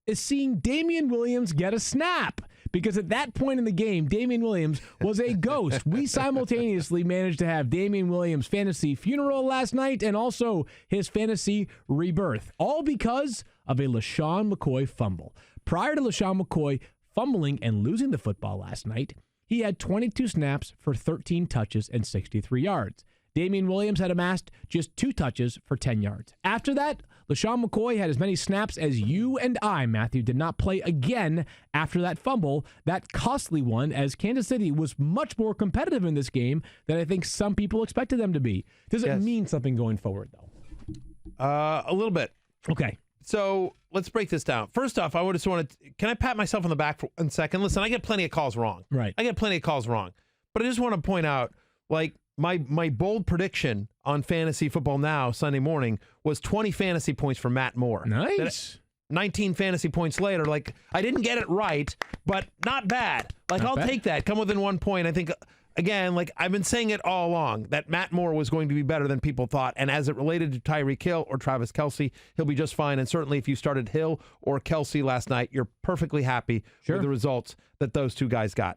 is seeing Damian Williams get a snap. Because at that point in the game, Damian Williams was a ghost. We simultaneously managed to have Damian Williams' fantasy funeral last night and also his fantasy rebirth, all because of a LaShawn McCoy fumble. Prior to LaShawn McCoy fumbling and losing the football last night, he had 22 snaps for 13 touches and 63 yards. Damian Williams had amassed just 2 touches for 10 yards. After that, LaShawn McCoy had as many snaps as you and I, Matthew, did not play again after that fumble, that costly one, as Kansas City was much more competitive in this game than I think some people expected them to be. Does it mean something going forward, though? A little bit. Okay. So let's break this down. First off, I just want to, can I pat myself on the back for 1 second? Listen, I get plenty of calls wrong. Right. I get plenty of calls wrong. But I just want to point out, like, my bold prediction on Fantasy Football Now Sunday morning was 20 fantasy points for Matt Moore. Nice. 19 fantasy points later. Like, I didn't get it right, but not bad. Like, I'll take that. Come within 1 point. I think, again, like I've been saying it all along, that Matt Moore was going to be better than people thought. And as it related to Tyreek Hill or Travis Kelce, he'll be just fine. And certainly if you started Hill or Kelce last night, you're perfectly happy with the results that those two guys got.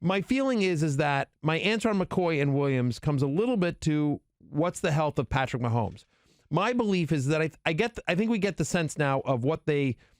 My feeling is that my answer on McCoy and Williams comes a little bit to what's the health of Patrick Mahomes. My belief is that I think we get the sense now of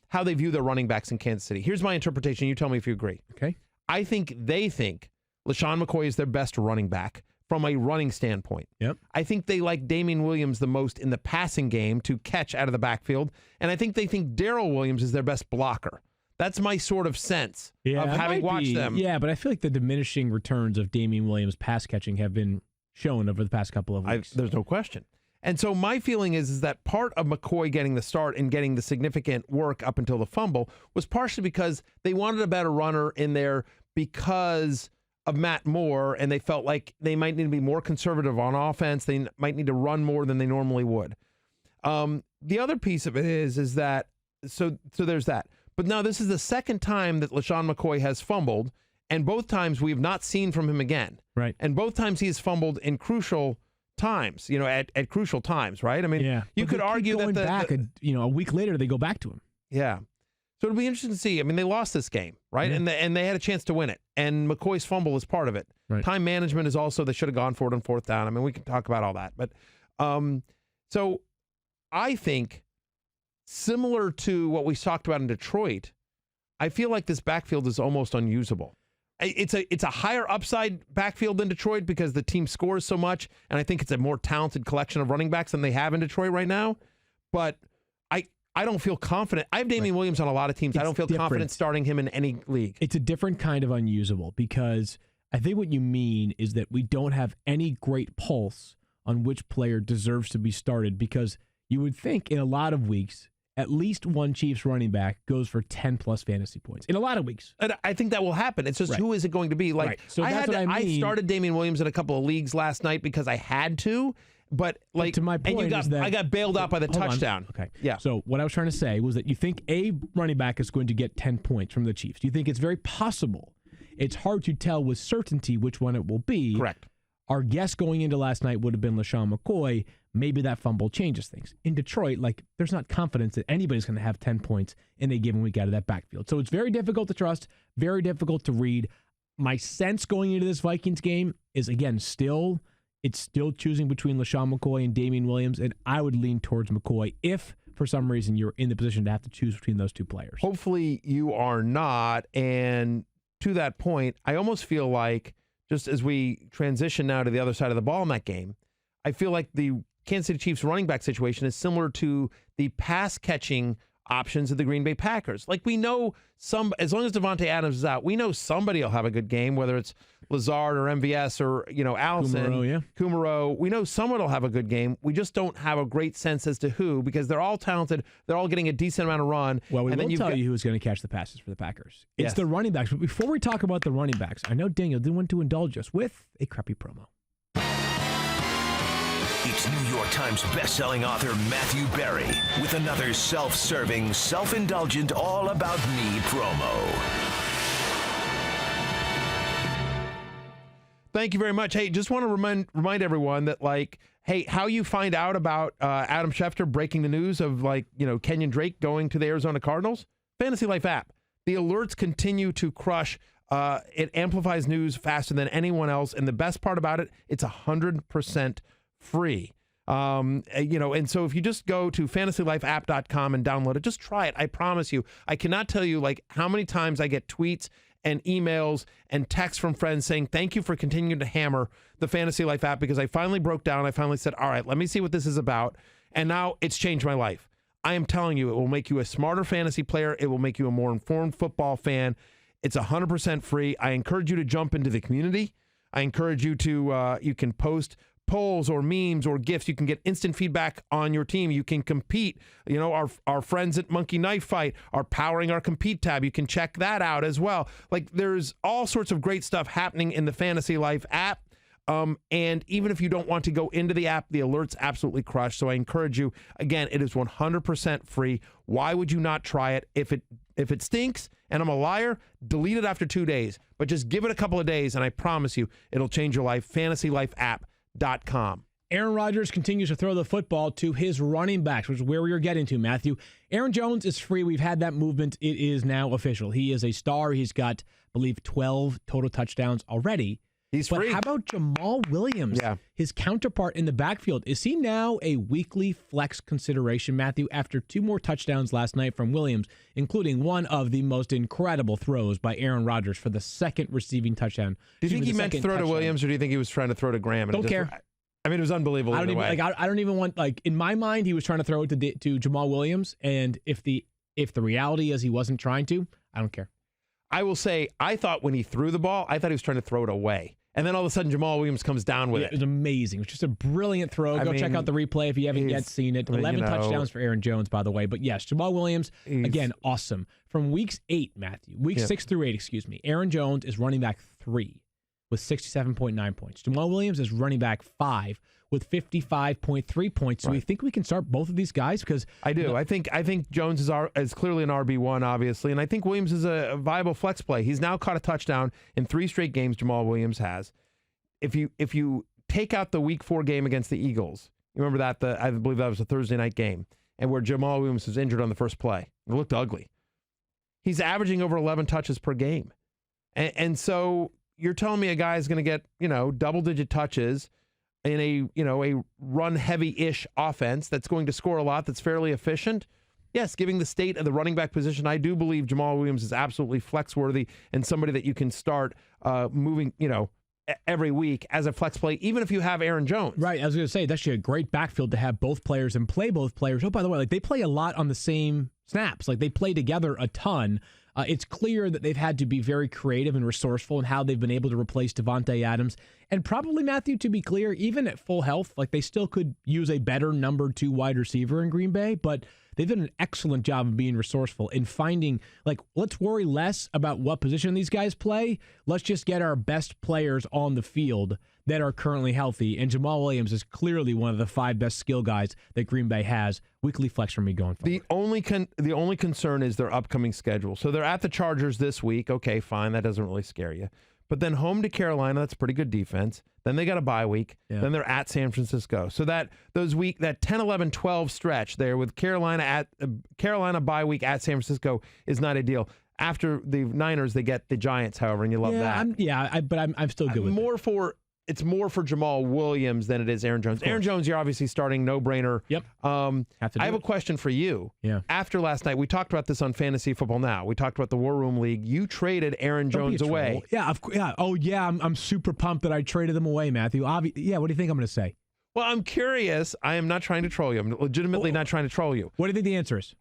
how they view their running backs in Kansas City. Here's my interpretation. You tell me if you agree. Okay. I think they think LaShawn McCoy is their best running back from a running standpoint. Yep. I think they like Damian Williams the most in the passing game to catch out of the backfield. And I think they think Darrell Williams is their best blocker. That's my sort of sense of having watched them. Yeah, but I feel like the diminishing returns of Damian Williams' pass catching have been shown over the past couple of weeks. There's no question. And so my feeling is that part of McCoy getting the start and getting the significant work up until the fumble was partially because they wanted a better runner in there because of Matt Moore, and they felt like they might need to be more conservative on offense. They might need to run more than they normally would. The other piece of it is that, so there's that. But now this is the second time that LaShawn McCoy has fumbled, and both times we have not seen from him again. Right. And both times he has fumbled in crucial times, at crucial times, right? I mean, you could argue that a week later they go back to him. Yeah. So it'll be interesting to see. I mean, they lost this game, right? Yeah. And they had a chance to win it. And McCoy's fumble is part of it. Right. Time management is also, they should have gone for it on 4th down. I mean, we can talk about all that. But so I think similar to what we talked about in Detroit, I feel like this backfield is almost unusable. It's a higher upside backfield than Detroit because the team scores so much, and I think it's a more talented collection of running backs than they have in Detroit right now. But I don't feel confident. I have Damian Williams on a lot of teams. I don't feel confident starting him in any league. It's a different kind of unusable because I think what you mean is that we don't have any great pulse on which player deserves to be started because you would think in a lot of weeks, at least one Chiefs running back goes for 10-plus fantasy points in a lot of weeks. And I think that will happen. It's just who is it going to be? Like, so that's what I mean. I started Damian Williams in a couple of leagues last night because I had to. But like, to my point, I got bailed out by the touchdown. Okay. Yeah. So what I was trying to say was that you think a running back is going to get 10 points from the Chiefs. Do you think it's very possible? It's hard to tell with certainty which one it will be. Correct. Our guess going into last night would have been LaShawn McCoy. Maybe that fumble changes things. In Detroit, there's not confidence that anybody's going to have 10 points in a given week out of that backfield. So it's very difficult to trust, very difficult to read. My sense going into this Vikings game is, again, it's still choosing between LaShawn McCoy and Damian Williams, and I would lean towards McCoy if, for some reason, you're in the position to have to choose between those two players. Hopefully you are not, and to that point, I almost feel like, just as we transition now to the other side of the ball in that game, I feel like the Kansas City Chiefs running back situation is similar to the pass-catching options of the Green Bay Packers. Like, we know as long as Devontae Adams is out, we know somebody will have a good game, whether it's Lazard or MVS or, Allison, Kumaro. We know someone will have a good game. We just don't have a great sense as to who, because they're all talented. They're all getting a decent amount of run. Well, we will tell you who's going to catch the passes for the Packers. It's the running backs. But before we talk about the running backs, I know Daniel didn't want to indulge us with a crappy promo. It's New York Times bestselling author Matthew Berry with another self-serving, self-indulgent, all-about-me promo. Thank you very much. Hey, just want to remind everyone that, like, hey, how you find out about Adam Schefter breaking the news of, like, Kenyan Drake going to the Arizona Cardinals? Fantasy Life app. The alerts continue to crush. It amplifies news faster than anyone else. And the best part about it, it's 100% free. And so if you just go to fantasylifeapp.com and download it, just try it. I promise you. I cannot tell you, like, how many times I get tweets and emails and texts from friends saying, thank you for continuing to hammer the Fantasy Life app, because I finally broke down. I finally said, all right, let me see what this is about. And now it's changed my life. I am telling you, it will make you a smarter fantasy player. It will make you a more informed football fan. It's 100% free. I encourage you to jump into the community. I encourage you to, you can post polls or memes or GIFs. You can get instant feedback on your team. You can compete. Our friends at Monkey Knife Fight are powering our compete tab. You can check that out as well. Like, there's all sorts of great stuff happening in the Fantasy Life app. And even if you don't want to go into the app, the alerts absolutely crush. So I encourage you, again, it is 100% free. Why would you not try it? If it stinks and I'm a liar, delete it after 2 days. But just give it a couple of days, and I promise you, it'll change your life. FantasyLifeApp.com. Aaron Rodgers continues to throw the football to his running backs, which is where we were getting to, Matthew. Aaron Jones is free. We've had that movement. It is now official. He is a star. He's got, I believe, 12 total touchdowns already. He's free. But how about Jamal Williams? Yeah. His counterpart in the backfield. Is he now a weekly flex consideration, Matthew, after 2 more touchdowns last night from Williams, including one of the most incredible throws by Aaron Rodgers for the second receiving touchdown? Do you think he meant to throw to Williams, or do you think he was trying to throw to Graham? Don't care. I mean, it was unbelievable. I don't even want, like, in my mind, he was trying to throw it to Jamal Williams, and if the reality is he wasn't trying to, I don't care. I will say, I thought when he threw the ball, I thought he was trying to throw it away. And then all of a sudden, Jamal Williams comes down with it. It was amazing. It was just a brilliant throw. Go check out the replay if you haven't yet seen it. 11 touchdowns for Aaron Jones, by the way. But yes, Jamal Williams, again, awesome. From weeks 8, Matthew, weeks 6 through 8, Aaron Jones is running back 3 with 67.9 points. Jamal Williams is running back 5 with 55.3 points. So we think we can start both of these guys? Because I do. I think Jones is clearly an RB1, obviously, and I think Williams is a viable flex play. He's now caught a touchdown in 3 straight games. Jamal Williams has. If you take out the Week 4 game against the Eagles, you remember that I believe that was a Thursday night game, and where Jamal Williams was injured on the first play. It looked ugly. He's averaging over 11 touches per game, and so you're telling me a guy is going to get double-digit touches in a run-heavy-ish offense that's going to score a lot, that's fairly efficient? Yes, given the state of the running back position, I do believe Jamal Williams is absolutely flex-worthy and somebody that you can start moving, every week as a flex play, even if you have Aaron Jones. Right, I was going to say, that's actually a great backfield to have both players and play both players. Oh, by the way, like, they play a lot on the same snaps. Like, they play together a ton. It's clear that they've had to be very creative and resourceful in how they've been able to replace Devontae Adams. And probably, Matthew, to be clear, even at full health, like, they still could use a better number 2 wide receiver in Green Bay, but they've done an excellent job of being resourceful in finding, like, let's worry less about what position these guys play. Let's just get our best players on the field that are currently healthy. And Jamal Williams is clearly one of the 5 best skill guys that Green Bay has. Weekly flex for me going forward. The only concern is their upcoming schedule. So they're at the Chargers this week. Okay, fine. That doesn't really scare you. But then home to Carolina, that's pretty good defense. Then they got a bye week. Yeah. Then they're at San Francisco. So that 10, 11, 12 stretch there with Carolina bye week at San Francisco is not ideal. After the Niners, they get the Giants, however, and you love that. I'm still good with it. It's more for Jamal Williams than it is Aaron Jones. Aaron Jones, you're obviously starting, no-brainer. Yep. I have a question for you. Yeah. After last night, we talked about this on Fantasy Football Now. We talked about the War Room League. You traded Aaron Jones away. Yeah. Oh, yeah. I'm super pumped that I traded him away, Matthew. What do you think I'm going to say? Well, I'm curious. I am not trying to troll you. I'm legitimately not trying to troll you. What do you think the answer is?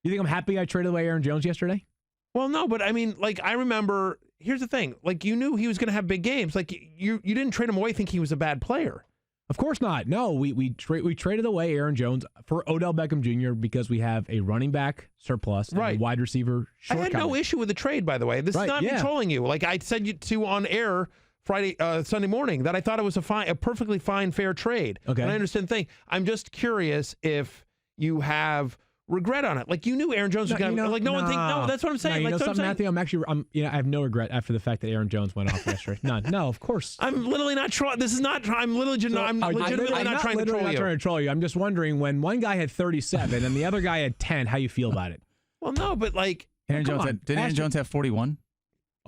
You think I'm happy I traded away Aaron Jones yesterday? Well, no, but I mean, like, I remember, here's the thing. Like, you knew he was going to have big games. Like, you didn't trade him away thinking he was a bad player. Of course not. No, we traded away Aaron Jones for Odell Beckham Jr. because we have a running back surplus and a wide receiver shortcoming. I had no issue with the trade, by the way. This is not me trolling you. Like, I said to on air Sunday morning that I thought it was a perfectly fine, fair trade. Okay. And I understand the thing. I'm just curious if you have regret on it. Like, you knew Aaron Jones was going to, that's what I'm saying. No, like, something, Matthew, I have no regret after the fact that Aaron Jones went off yesterday. None. No, of course. I'm literally not trolling. I'm legitimately not trying to troll you. I'm just wondering, when one guy had 37 and the other guy had 10, how you feel about it? Well, no, but like, didn't Aaron Jones have 41?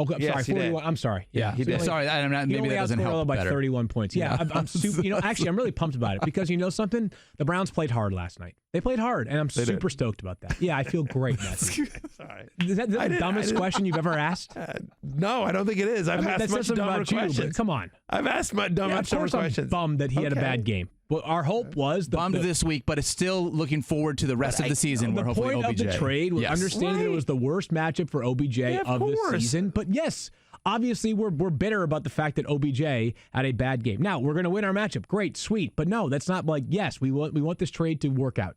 Oh, I'm sorry, 41. I'm sorry. Yeah, he did. Sorry, maybe that doesn't help by better. 31 points. Yeah, I'm super. Actually, I'm really pumped about it because you know something? The Browns played hard last night. They played hard, and I'm super stoked about that. Yeah, I feel great, Matthew. Sorry. Is that the dumbest question you've ever asked? No, I don't think it is. I've asked much dumber questions. Come on. I've asked much dumber questions. I'm bummed that he had a bad game. Well, our hope was bummed this week, but it's still looking forward to the rest of the season. The point of the trade was understanding it was the worst matchup for OBJ of the season. But yes, obviously we're bitter about the fact that OBJ had a bad game. Now we're going to win our matchup. Great, sweet, but no, that's not like yes. We want this trade to work out.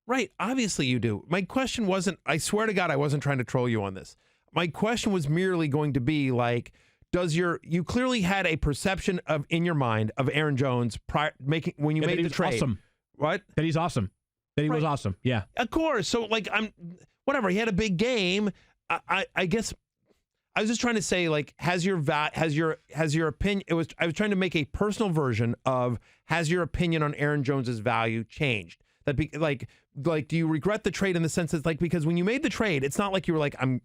Right, obviously you do. My question wasn't. I swear to God, I wasn't trying to troll you on this. My question was merely going to be like, you clearly had a perception in your mind of Aaron Jones when you made the trade. Awesome. What? That he's awesome. That he was awesome. Yeah. Of course. So like whatever. He had a big game. I guess I was just trying to say, like, has your opinion? I was trying to make a personal version of, has your opinion on Aaron Jones's value changed? Like, do you regret the trade in the sense that, like, because when you made the trade, it's not like you were like, I'm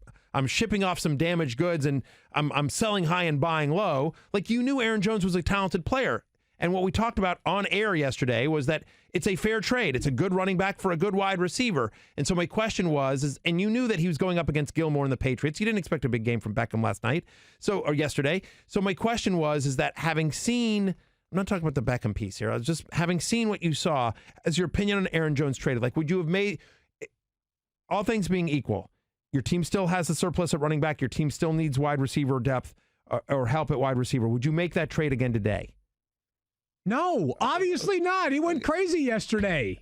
shipping off some damaged goods and I'm selling high and buying low. Like, you knew Aaron Jones was a talented player. And what we talked about on air yesterday was that it's a fair trade. It's a good running back for a good wide receiver. And so my question was, and you knew that he was going up against Gilmore and the Patriots. You didn't expect a big game from Beckham or yesterday. So my question was that having seen, I'm not talking about the Beckham piece here. I was just having seen what you saw as your opinion on Aaron Jones traded. Like, would you have made, all things being equal, your team still has a surplus at running back, your team still needs wide receiver depth or help at wide receiver. Would you make that trade again today? No, obviously not. He went crazy yesterday.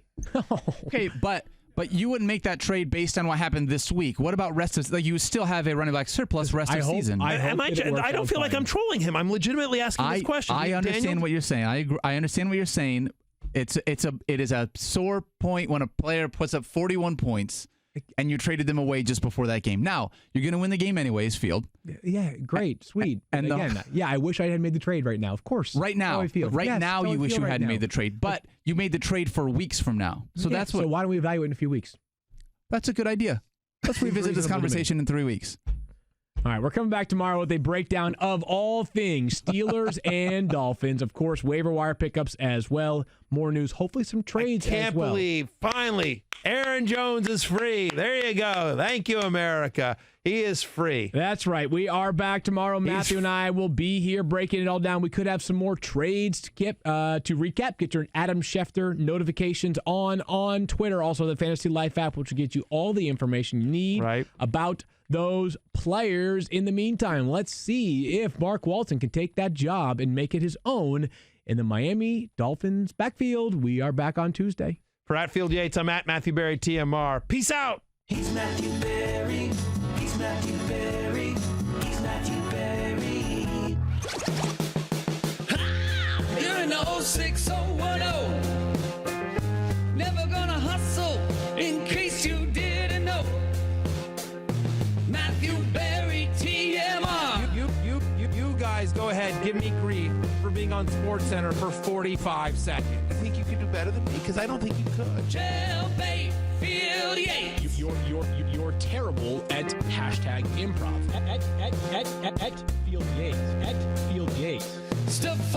Okay, but you wouldn't make that trade based on what happened this week. What about rest of, like, you would still have a running back surplus rest of season? I don't feel like I'm trolling him. I'm legitimately asking this question. I understand what you're saying. I understand what you're saying. It is a sore point when a player puts up 41 points and you traded them away just before that game. Now, you're going to win the game anyways, Field. Yeah, great, sweet. And again, I wish I had made the trade right now, of course. Right now. You wish you hadn't made the trade. But you made the trade for weeks from now. So So why don't we evaluate in a few weeks? That's a good idea. Let's revisit this conversation in 3 weeks. All right, we're coming back tomorrow with a breakdown of all things Steelers and Dolphins. Of course, waiver wire pickups as well. More news, hopefully some trades as well. I can't believe, finally, Aaron Jones is free. There you go. Thank you, America. He is free. That's right. We are back tomorrow. Matthew and I will be here breaking it all down. We could have some more trades to recap. Get your Adam Schefter notifications on Twitter. Also, the Fantasy Life app, which will get you all the information you need about those players. In the meantime, let's see if Mark Walton can take that job and make it his own in the Miami Dolphins backfield. We are back on Tuesday. For Atfield Yates, I'm at Matthew Berry, TMR. Peace out. He's Matthew Berry. He's Matthew Berry. He's Matthew Berry. You're in the 06010. Never gonna hustle in case you didn't know. Matthew Berry, TMR. You guys go ahead, give me grief for being on SportsCenter for 45 seconds. I think you could do better than me because I don't think you could. Jailbait, Field Yates. You're terrible at hashtag improv. At Field Yates.